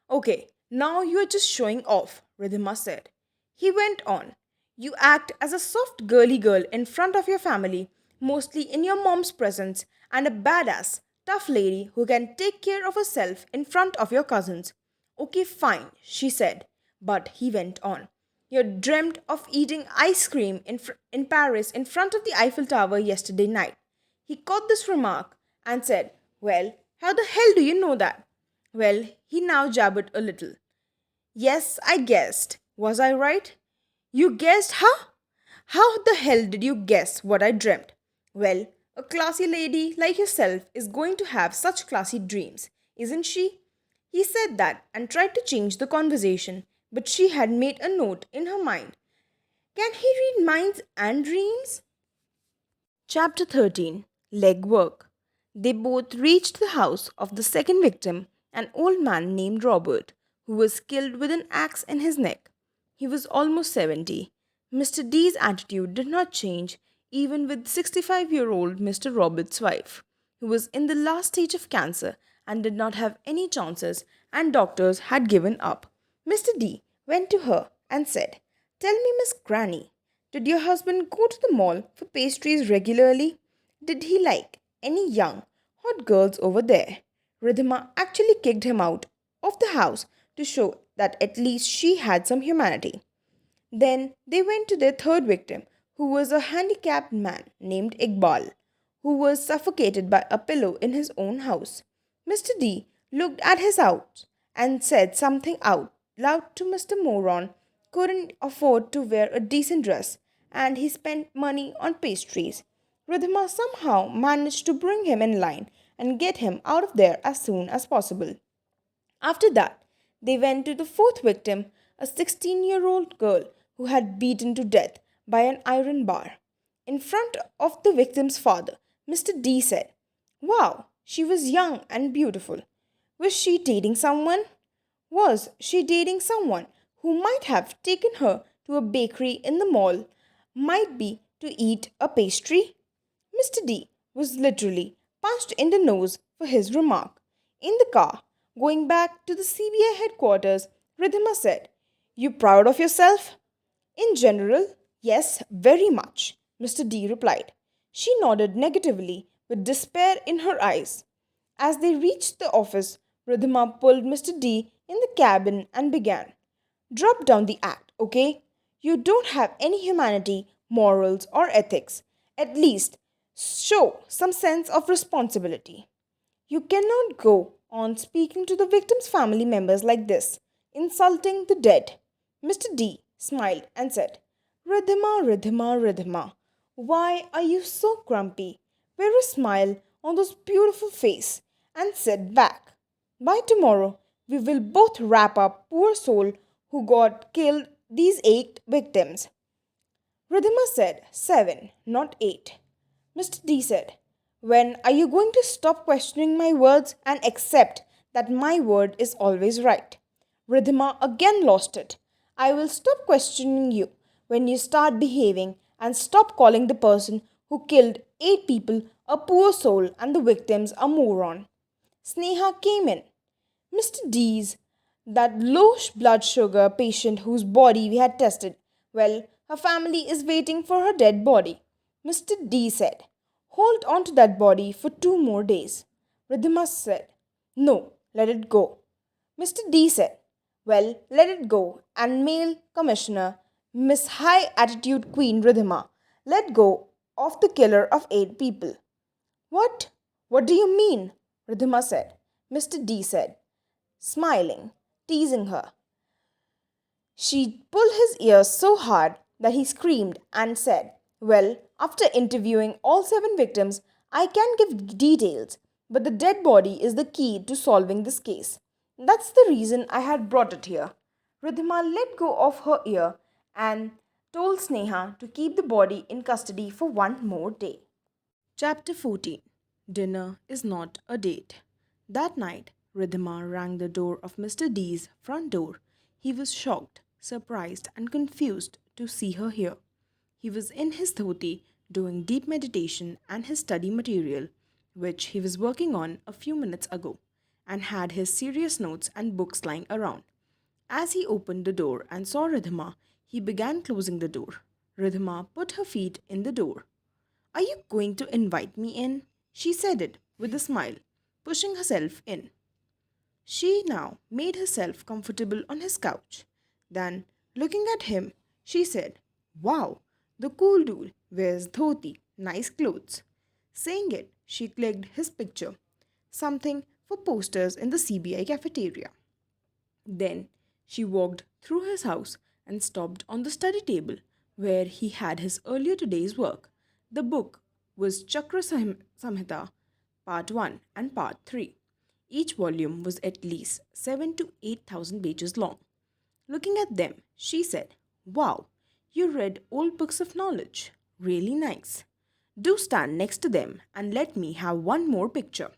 Speaker 1: Okay, now you are just showing off, Ridhima said. He went on. You act as a soft girly girl in front of your family, mostly in your mom's presence, and a badass, tough lady who can take care of herself in front of your cousins. Okay, fine, she said. But he went on. You dreamt of eating ice cream in Paris in front of the Eiffel Tower yesterday night. He caught this remark and said, "Well, how the hell do you know that?" Well, he now jabbered a little. "Yes, I guessed. Was I right?" "You guessed, huh? How the hell did you guess what I dreamt?" "Well, a classy lady like yourself is going to have such classy dreams, isn't she?" He said that and tried to change the conversation, but she had made a note in her mind. Can he read minds and dreams? Chapter 13. Legwork. They both reached the house of the second victim, an old man named Robert, who was killed with an axe in his neck. He was almost 70. Mr. D's attitude did not change even with 65-year-old Mr. Robert's wife, who was in the last stage of cancer and did not have any chances, and doctors had given up. Mr. D went to her and said, "Tell me, Miss Granny, did your husband go to the mall for pastries regularly? Did he like any young, hot girls over there?" Ridhima actually kicked him out of the house to show that at least she had some humanity. Then they went to their third victim, who was a handicapped man named Iqbal, who was suffocated by a pillow in his own house. Mr. D looked at his house and said something out loud to Mr. Moron couldn't afford to wear a decent dress, and he spent money on pastries. Ridhima somehow managed to bring him in line and get him out of there as soon as possible. After that, they went to the fourth victim, a 16-year-old girl who had beaten to death by an iron bar. In front of the victim's father, Mr. D said, "Wow, she was young and beautiful. Was she dating someone? Was she dating someone who might have taken her to a bakery in the mall? Might be to eat a pastry?" Mr. D was literally punched in the nose for his remark. In the car, going back to the CBI headquarters, Ridhima said, "You proud of yourself?" "In general, yes, very much," Mr. D replied. She nodded negatively with despair in her eyes. As they reached the office, Ridhima pulled Mr. D in the cabin and began. "Drop down the act, okay? You don't have any humanity, morals, or ethics. At least show some sense of responsibility. You cannot go on speaking to the victim's family members like this, insulting the dead." Mr. D smiled and said, "Ridhima, Ridhima, Ridhima. Why are you so grumpy? Wear a smile on those beautiful face and sit back. By tomorrow, we will both wrap up poor soul who got killed these 8 victims. Ridhima said 7, not 8. Mr. D said, when are you going to stop questioning my words and accept that my word is always right? Ridhima again lost it. I will stop questioning you when you start behaving and stop calling the person who killed 8 people a poor soul and the victims a moron. Sneha came in. Mr. D's, that low blood sugar patient whose body we had tested, well, her family is waiting for her dead body. Mr. D said, hold on to that body for 2 more days. Ridhima said, no, let it go. Mr. D said, well, let it go, and male commissioner, Miss High Attitude Queen Ridhima, let go of the killer of 8 people. What? What do you mean? Ridhima said. Mr. D said, smiling, teasing her. She pulled his ear so hard that he screamed and said, well, after interviewing all 7 victims, I can give details, but the dead body is the key to solving this case. That's the reason I had brought it here. Ridhima let go of her ear and told Sneha to keep the body in custody for 1 more day. Chapter 14. Dinner is not a date. That night, Ridhima rang the door of Mr. D's front door. He was shocked, surprised, and confused to see her here. He was in his dhoti doing deep meditation and his study material, which he was working on a few minutes ago, and had his serious notes and books lying around. As he opened the door and saw Ridhima, he began closing the door. Ridhima put her feet in the door. Are you going to invite me in? She said it with a smile, pushing herself in. She now made herself comfortable on his couch. Then, looking at him, she said, wow, the cool dude wears dhoti, nice clothes. Saying it, she clicked his picture, something for posters in the CBI cafeteria. Then she walked through his house and stopped on the study table where he had his earlier today's work. The book was Samhita, Part 1 and Part 3. Each volume was at least 7 to 8,000 pages long. Looking at them, she said, wow, you read old books of knowledge. Really nice. Do stand next to them and let me have one more picture.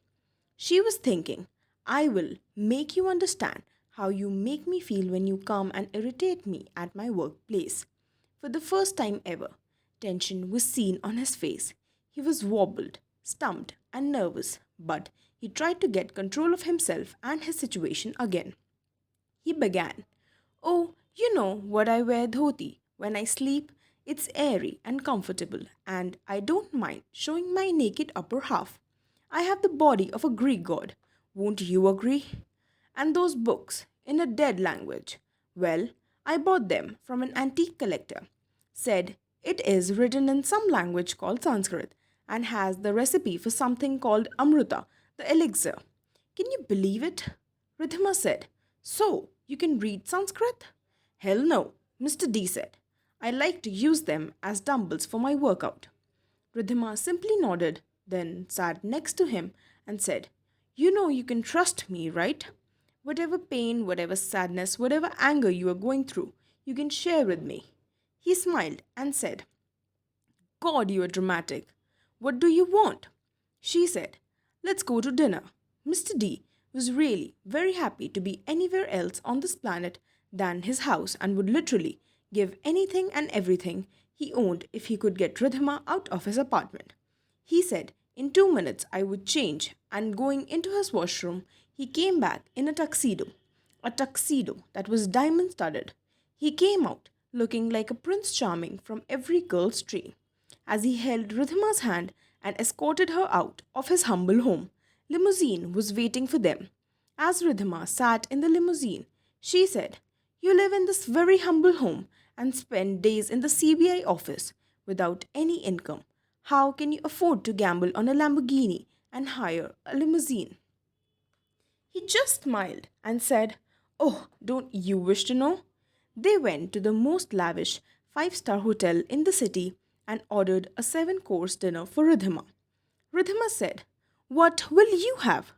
Speaker 1: She was thinking, I will make you understand how you make me feel when you come and irritate me at my workplace. For the first time ever, tension was seen on his face. He was wobbled, stumped, and nervous, but he tried to get control of himself and his situation again. He began, oh, you know what I wear dhoti when I sleep? It's airy and comfortable, and I don't mind showing my naked upper half. I have the body of a Greek god. Won't you agree? And those books in a dead language. Well, I bought them from an antique collector. Said it is written in some language called Sanskrit and has the recipe for something called Amruta, the elixir. Can you believe it? Ridhima said, so, you can read Sanskrit? Hell no, Mr. D said. I like to use them as dumbbells for my workout. Ridhima simply nodded, then sat next to him and said, you know you can trust me, right? Whatever pain, whatever sadness, whatever anger you are going through, you can share with me. He smiled and said, God, you are dramatic. What do you want? She said, let's go to dinner. Mr. D was really very happy to be anywhere else on this planet than his house and would literally give anything and everything he owned if he could get Ridhima out of his apartment. He said, in 2 minutes I would change, and going into his washroom, he came back in a tuxedo that was diamond studded. He came out looking like a Prince Charming from every girl's dream. As he held Ridhima's hand and escorted her out of his humble home, limousine was waiting for them. As Ridhima sat in the limousine, she said, you live in this very humble home and spend days in the CBI office without any income. How can you afford to gamble on a Lamborghini and hire a limousine? He just smiled and said, oh, don't you wish to know? They went to the most lavish 5-star hotel in the city and ordered a 7 course dinner for Ridhima. Ridhima said, "What will you have?"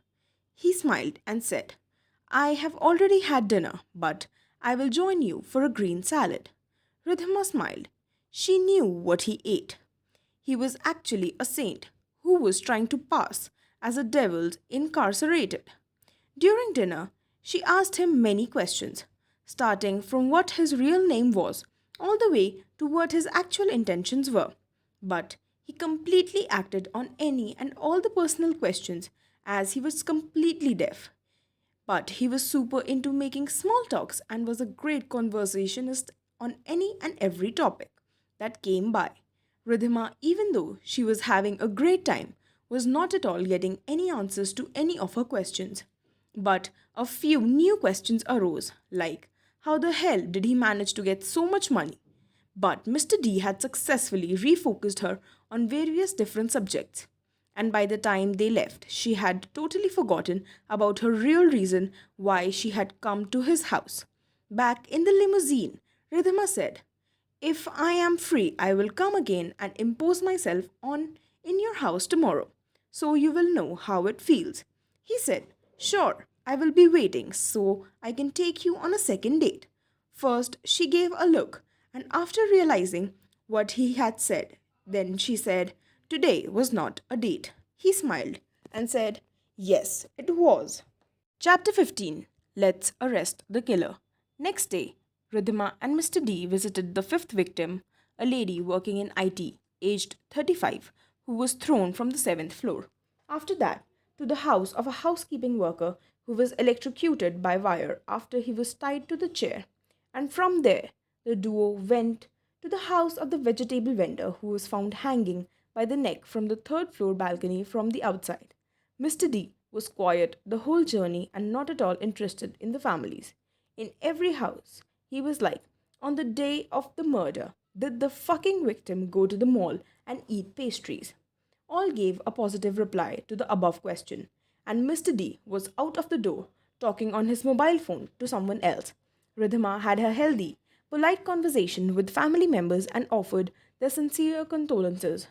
Speaker 1: He smiled and said, "I have already had dinner, but I will join you for a green salad." Ridhima smiled. She knew what he ate. He was actually a saint who was trying to pass as a devil incarcerated. During dinner, she asked him many questions, starting from what his real name was all the way to what his actual intentions were. But he completely acted on any and all the personal questions as he was completely deaf. But he was super into making small talks and was a great conversationist on any and every topic that came by. Ridhima, even though she was having a great time, was not at all getting any answers to any of her questions. But a few new questions arose, like how the hell did he manage to get so much money? But Mr. D had successfully refocused her on various different subjects. And by the time they left, she had totally forgotten about her real reason why she had come to his house. Back in the limousine, Ridhima said, "If I am free, I will come again and impose myself on in your house tomorrow, so you will know how it feels." He said, "Sure, I will be waiting so I can take you on a second date." First, she gave a look, and after realizing what he had said, then she said, "Today was not a date." He smiled and said, "Yes, it was." Chapter 15. Let's arrest the killer. Next day, Ridhima and Mr. D visited the fifth victim, a lady working in IT, aged 35, who was thrown from the seventh floor. After that, to the house of a housekeeping worker who was electrocuted by wire after he was tied to the chair. And from there, the duo went to the house of the vegetable vendor who was found hanging by the neck from the third floor balcony from the outside. Mr. D was quiet the whole journey and not at all interested in the families. In every house, he was like, on the day of the murder, did the fucking victim go to the mall and eat pastries? All gave a positive reply to the above question, and Mr. D was out of the door talking on his mobile phone to someone else. Ridhima had a healthy, polite conversation with family members and offered their sincere condolences.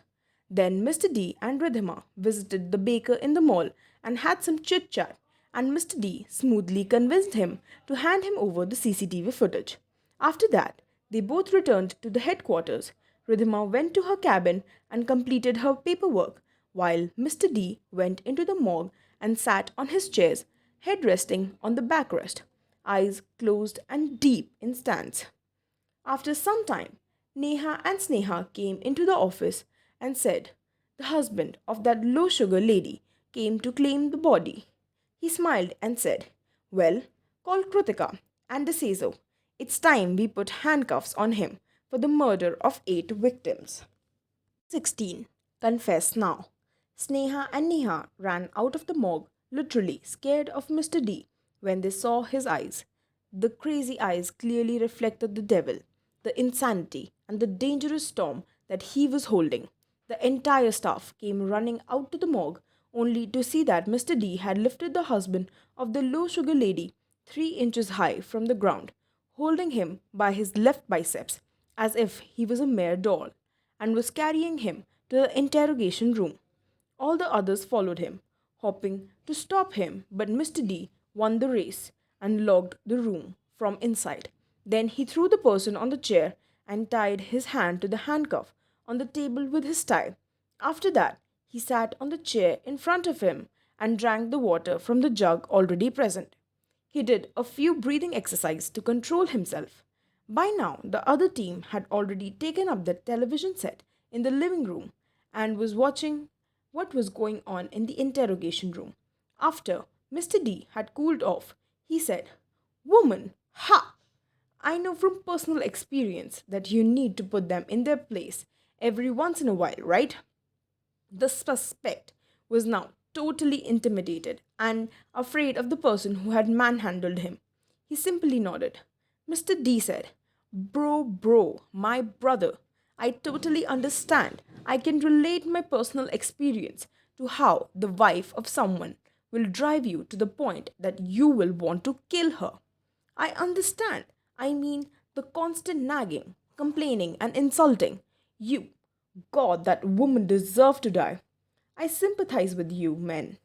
Speaker 1: Then Mr. D and Ridhima visited the baker in the mall and had some chit chat, and Mr. D smoothly convinced him to hand him over the CCTV footage. After that, they both returned to the headquarters. Ridhima went to her cabin and completed her paperwork, while Mr. D went into the morgue and sat on his chairs, head resting on the backrest, eyes closed and deep in stance. After some time, Neha and Sneha came into the office and said, "The husband of that low sugar lady came to claim the body." He smiled and said, "Well, call Kritika and say so. It's time we put handcuffs on him for the murder of 8 victims." 16. Confess now. Sneha and Neha ran out of the morgue, literally scared of Mr. D when they saw his eyes. The crazy eyes clearly reflected the devil, the insanity, and the dangerous storm that he was holding. The entire staff came running out to the morgue only to see that Mr. D had lifted the husband of the low sugar lady 3 inches high from the ground, holding him by his left biceps as if he was a mere doll, and was carrying him to the interrogation room. All the others followed him, hoping to stop him, but Mr. D won the race and locked the room from inside. Then he threw the person on the chair and tied his hand to the handcuff on the table with his tie. After that, he sat on the chair in front of him and drank the water from the jug already present. He did a few breathing exercises to control himself. By now, the other team had already taken up the television set in the living room and was watching what was going on in the interrogation room. After Mr. D had cooled off, he said, "Woman, ha! I know from personal experience that you need to put them in their place every once in a while, right?" The suspect was now totally intimidated and afraid of the person who had manhandled him. He simply nodded. Mr. D said, Bro, my brother. I totally understand. I can relate my personal experience to how the wife of someone will drive you to the point that you will want to kill her. I understand. I mean, the constant nagging, complaining, and insulting you. God, that woman deserved to die. I sympathize with you, men.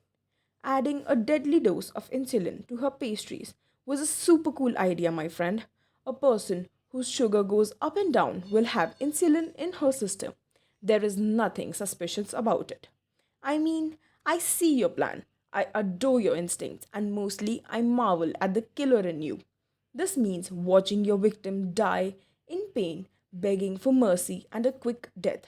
Speaker 1: Adding a deadly dose of insulin to her pastries was a super cool idea, my friend. A person whose sugar goes up and down will have insulin in her system. There is nothing suspicious about it. I mean, I see your plan. I adore your instincts, and mostly I marvel at the killer in you. This means watching your victim die in pain, begging for mercy and a quick death.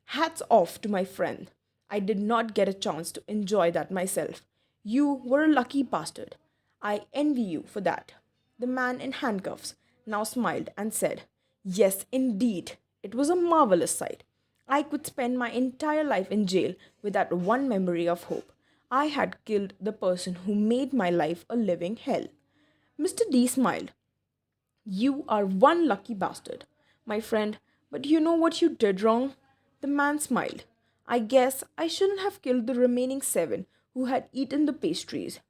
Speaker 1: Hats off to my friend. I did not get a chance to enjoy that myself. You were a lucky bastard. I envy you for that. The man in handcuffs now smiled and said, Yes, indeed. It was a marvelous sight. I could spend my entire life in jail with that one memory of hope. I had killed the person who made my life a living hell. Mr. D smiled. You are one lucky bastard, my friend, but you know what you did wrong? The man smiled. I guess I shouldn't have killed the remaining seven who had eaten the pastries.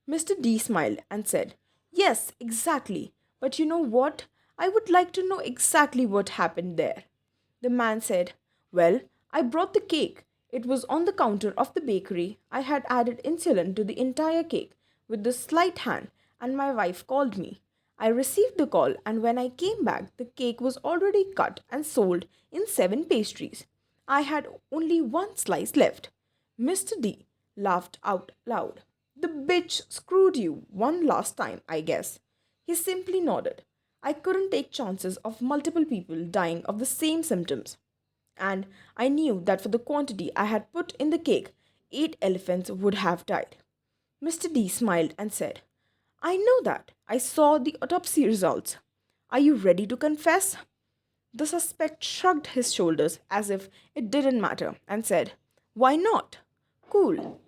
Speaker 1: Mr. D smiled and said, Yes, exactly. But you know what? I would like to know exactly what happened there. The man said, Well, I brought the cake. It was on the counter of the bakery. I had added insulin to the entire cake with the sleight hand, and my wife called me. I received the call, and when I came back, the cake was already cut and sold in seven pastries. I had only one slice left. Mr. D laughed out loud. The bitch screwed you one last time, I guess. He simply nodded. I couldn't take chances of multiple people dying of the same symptoms. And I knew that for the quantity I had put in the cake, 8 elephants would have died. Mr. D smiled and said, I know that. I saw the autopsy results. Are you ready to confess? The suspect shrugged his shoulders as if it didn't matter and said, Why not? Cool.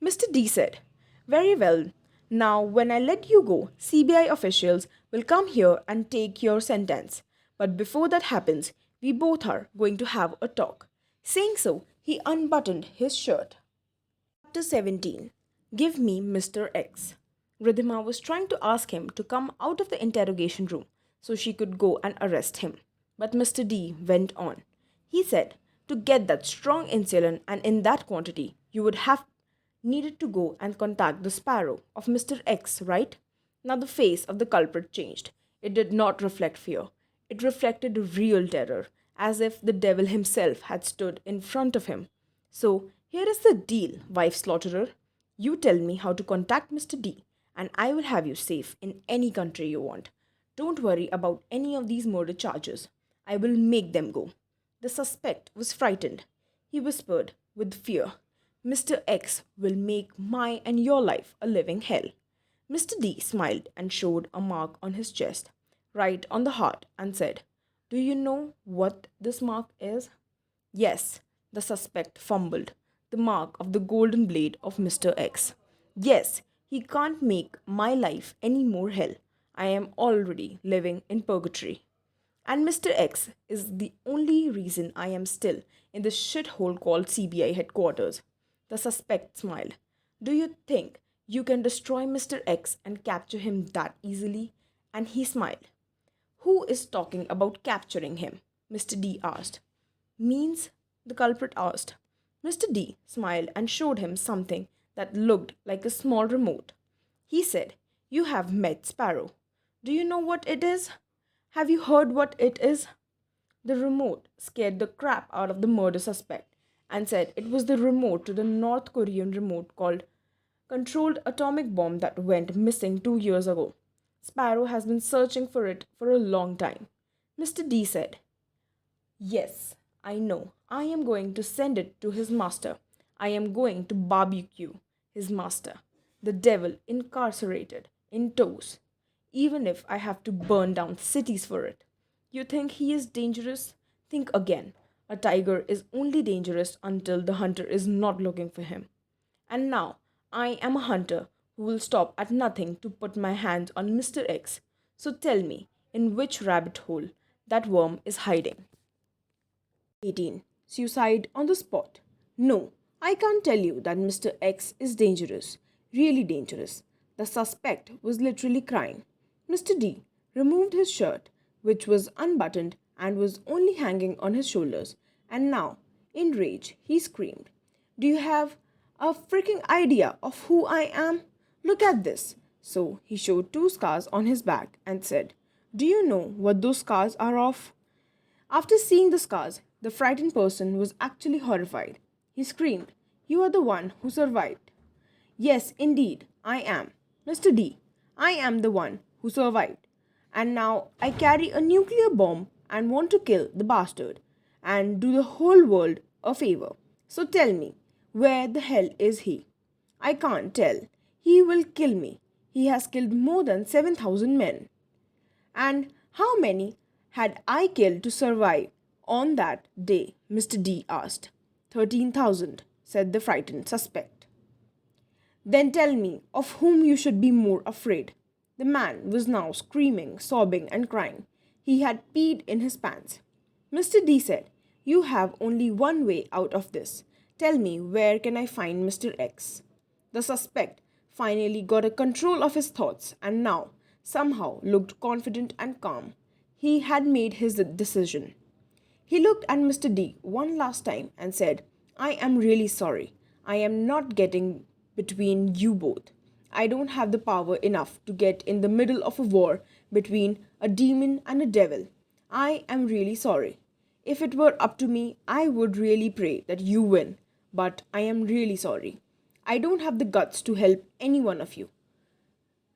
Speaker 1: Mr. D said, Very well. Now, when I let you go, CBI officials will come here and take your sentence. But before that happens, we both are going to have a talk. Saying so, he unbuttoned his shirt. Chapter 17. Give me Mr. X. Ridhima was trying to ask him to come out of the interrogation room so she could go and arrest him. But Mr. D went on. He said, To get that strong insulin and in that quantity, you would have needed to go and contact the sparrow of Mr. X, right? Now the face of the culprit changed. It did not reflect fear. It reflected real terror, as if the devil himself had stood in front of him. So, here is the deal, wife slaughterer. You tell me how to contact Mr. D, and I will have you safe in any country you want. Don't worry about any of these murder charges. I will make them go. The suspect was frightened. He whispered with fear, Mr. X will make my and your life a living hell. Mr. D smiled and showed a mark on his chest, right on the heart, and said, Do you know what this mark is? Yes, the suspect fumbled. The mark of the golden blade of Mr. X. Yes, he can't make my life any more hell. I am already living in purgatory. And Mr. X is the only reason I am still in the shithole called CBI headquarters. The suspect smiled. Do you think you can destroy Mr. X and capture him that easily? And he smiled. Who is talking about capturing him? Mr. D asked. Means? The culprit asked. Mr. D smiled and showed him something that looked like a small remote. He said, You have met Sparrow. Do you know what it is? Have you heard what it is? The remote scared the crap out of the murder suspect and said it was the remote to the North Korean remote called controlled atomic bomb that went missing 2 years ago. Sparrow has been searching for it for a long time. Mr. D said, Yes, I know. I am going to send it to his master. I am going to barbecue his master, the devil incarcerated in tows, even if I have to burn down cities for it. You think he is dangerous? Think again. A tiger is only dangerous until the hunter is not looking for him. And now, I am a hunter who will stop at nothing to put my hands on Mr. X. So tell me, in which rabbit hole that worm is hiding? 18. Suicide on the spot. No, I can't tell you that Mr. X is dangerous. Really dangerous. The suspect was literally crying. Mr. D removed his shirt, which was unbuttoned and was only hanging on his shoulders,
Speaker 2: And now, in rage, he screamed, "Do you have a freaking idea of who I am? Look at this." So he showed two scars on his back and said, "Do you know what those scars are of?" After seeing the scars, the frightened person was actually horrified. He screamed, "You are the one who survived." "Yes, indeed, I am. Mr. D, I am the one who survived. And now I carry a nuclear bomb and want to kill the bastard and do the whole world a favor. So tell me, where the hell is he?" "I can't tell. He will kill me. He has killed more than 7,000 men." "And how many had I killed to survive on that day?" Mr. D asked. 13,000, said the frightened suspect. "Then tell me of whom you should be more afraid." The man was now screaming, sobbing, and crying. He had peed in his pants. Mr. D said, "You have only one way out of this. Tell me, where can I find Mr. X?" The suspect finally got a control of his thoughts and now somehow looked confident and calm. He had made his decision. He looked at Mr. D one last time and said, "I am really sorry. I am not getting between you both. I don't have the power enough to get in the middle of a war between a demon and a devil. I am really sorry. If it were up to me, I would really pray that you win. But I am really sorry. I don't have the guts to help any one of you.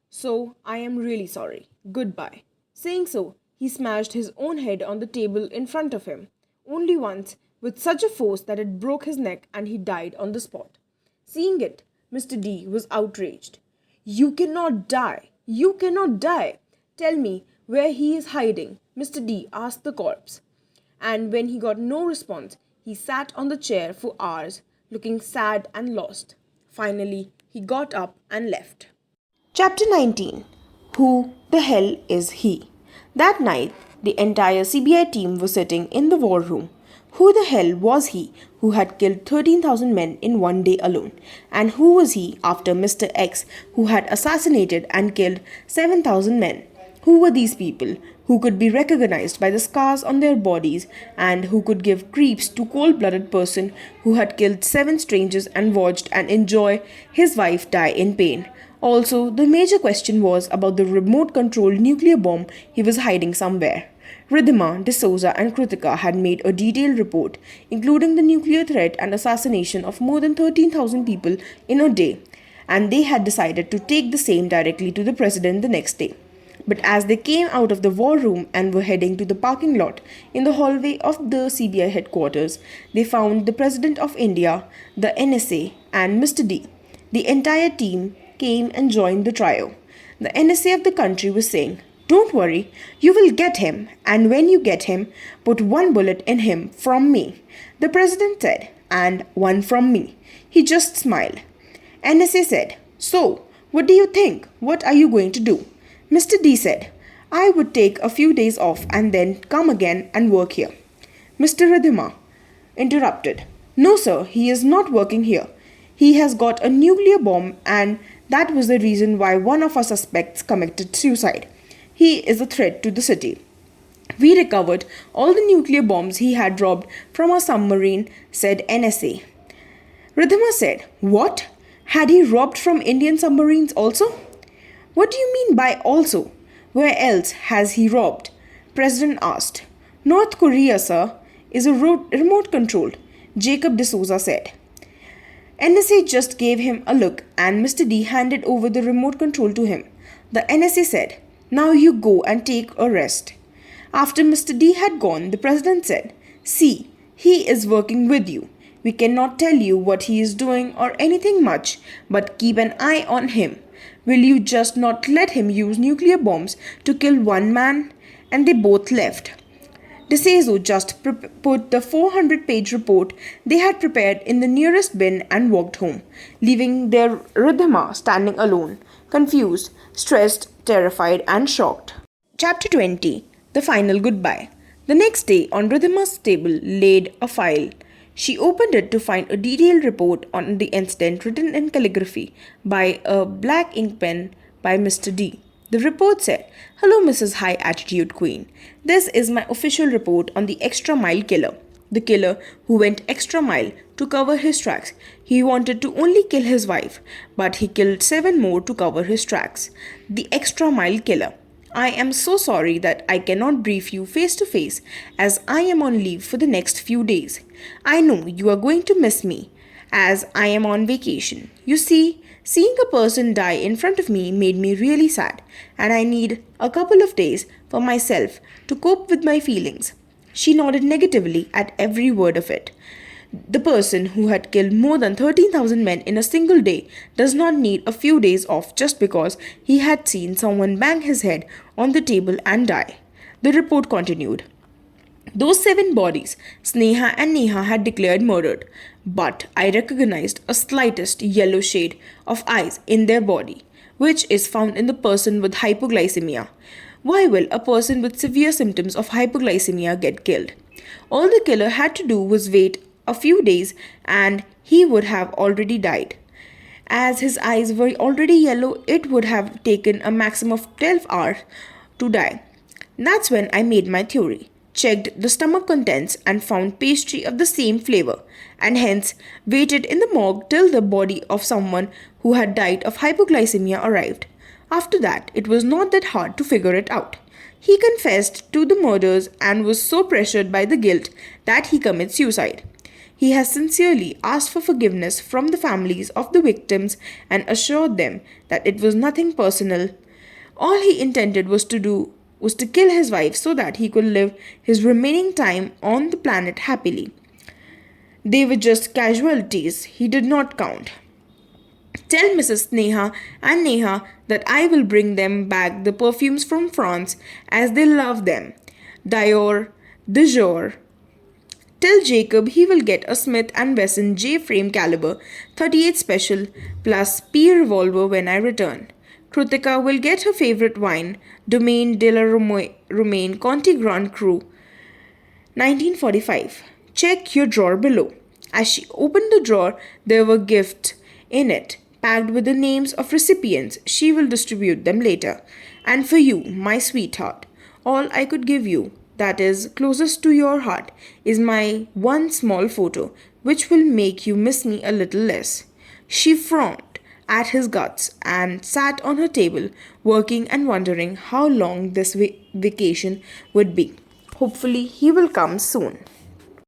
Speaker 2: So I am really sorry. Goodbye." Saying so, he smashed his own head on the table in front of him, only once, with such a force that it broke his neck and he died on the spot. Seeing it, Mr. D was outraged. "You cannot die! You cannot die! Tell me where he is hiding," Mr. D asked the corpse. And when he got no response, he sat on the chair for hours, looking sad and lost. Finally, he got up and left. Chapter 19. Who the hell is he? That night, the entire CBI team was sitting in the war room. Who the hell was he who had killed 13,000 men in one day alone? And who was he after Mr. X who had assassinated and killed 7,000 men? Who were these people who could be recognized by the scars on their bodies and who could give creeps to cold-blooded person who had killed 7 strangers and watched and enjoy his wife die in pain? Also, the major question was about the remote-controlled nuclear bomb he was hiding somewhere. Ridhima, D'Souza and Kritika had made a detailed report, including the nuclear threat and assassination of more than 13,000 people in a day, and they had decided to take the same directly to the president the next day. But as they came out of the war room and were heading to the parking lot in the hallway of the CBI headquarters, they found the President of India, the NSA, and Mr. D. The entire team came and joined the trio. The NSA of the country was saying, "Don't worry, you will get him, and when you get him, put one bullet in him from me." The president said, "And one from me." He just smiled. NSA said, "So, what do you think? What are you going to do?" Mr. D said, "I would take a few days off and then come again and work here." Mr. Ridhima interrupted, "No, sir, he is not working here. He has got a nuclear bomb, and that was the reason why one of our suspects committed suicide. He is a threat to the city. We recovered all the nuclear bombs he had robbed from our submarine," said NSA. Ridhima said, "What? Had he robbed from Indian submarines also?" "What do you mean by also? Where else has he robbed?" President asked. "North Korea, sir, is a remote controlled," Jacob D'Souza said. NSA just gave him a look and Mr. D handed over the remote control to him. The NSA said, "Now you go and take a rest." After Mr. D had gone, the president said, "See, he is working with you. We cannot tell you what he is doing or anything much, but keep an eye on him. Will you just not let him use nuclear bombs to kill one man?" And they both left. D'Souza just put the 400-page report they had prepared in the nearest bin and walked home, leaving their Ridhima standing alone, confused, stressed, terrified, and shocked. Chapter 20. The Final Goodbye. The next day, on Ridhima's table laid a file. She opened it to find a detailed report on the incident written in calligraphy by a black ink pen by Mr. D. The report said, "Hello, Mrs. High Attitude Queen. This is my official report on the extra mile killer. The killer who went extra mile to cover his tracks. He wanted to only kill his wife, but he killed 7 more to cover his tracks. The extra mile killer. I am so sorry that I cannot brief you face to face as I am on leave for the next few days. I know you are going to miss me as I am on vacation. You see, seeing a person die in front of me made me really sad, and I need a couple of days for myself to cope with my feelings. She nodded negatively at every word of it. The person who had killed more than 13,000 men in a single day does not need a few days off just because he had seen someone bang his head on the table and die. The report continued. Those 7 bodies, Sneha and Neha had declared murdered, but I recognized a slightest yellow shade of eyes in their body, which is found in the person with hypoglycemia. Why will a person with severe symptoms of hypoglycemia get killed? All the killer had to do was wait a few days and he would have already died. As his eyes were already yellow, it would have taken a maximum of 12 hours to die. That's when I made my theory, checked the stomach contents and found pastry of the same flavor, and hence waited in the morgue till the body of someone who had died of hypoglycemia arrived. After that, it was not that hard to figure it out. He confessed to the murders and was so pressured by the guilt that he committed suicide. He has sincerely asked for forgiveness from the families of the victims and assured them that it was nothing personal. All he intended was to kill his wife so that he could live his remaining time on the planet happily. They were just casualties he did not count. Tell Mrs. Sneha and Neha that I will bring them back the perfumes from France as they love them. Dior, Dior. Tell Jacob he will get a Smith & Wesson J-frame caliber 38 special plus P revolver when I return. Krutika will get her favorite wine, Domaine de la Romaine Conti Grand Cru 1945. Check your drawer below. As she opened the drawer, there were gifts in it, packed with the names of recipients. She will distribute them later. And for you, my sweetheart, all I could give you, that is closest to your heart, is my one small photo, which will make you miss me a little less. She frowned at his guts and sat on her table, working and wondering how long this vacation would be. Hopefully, he will come soon.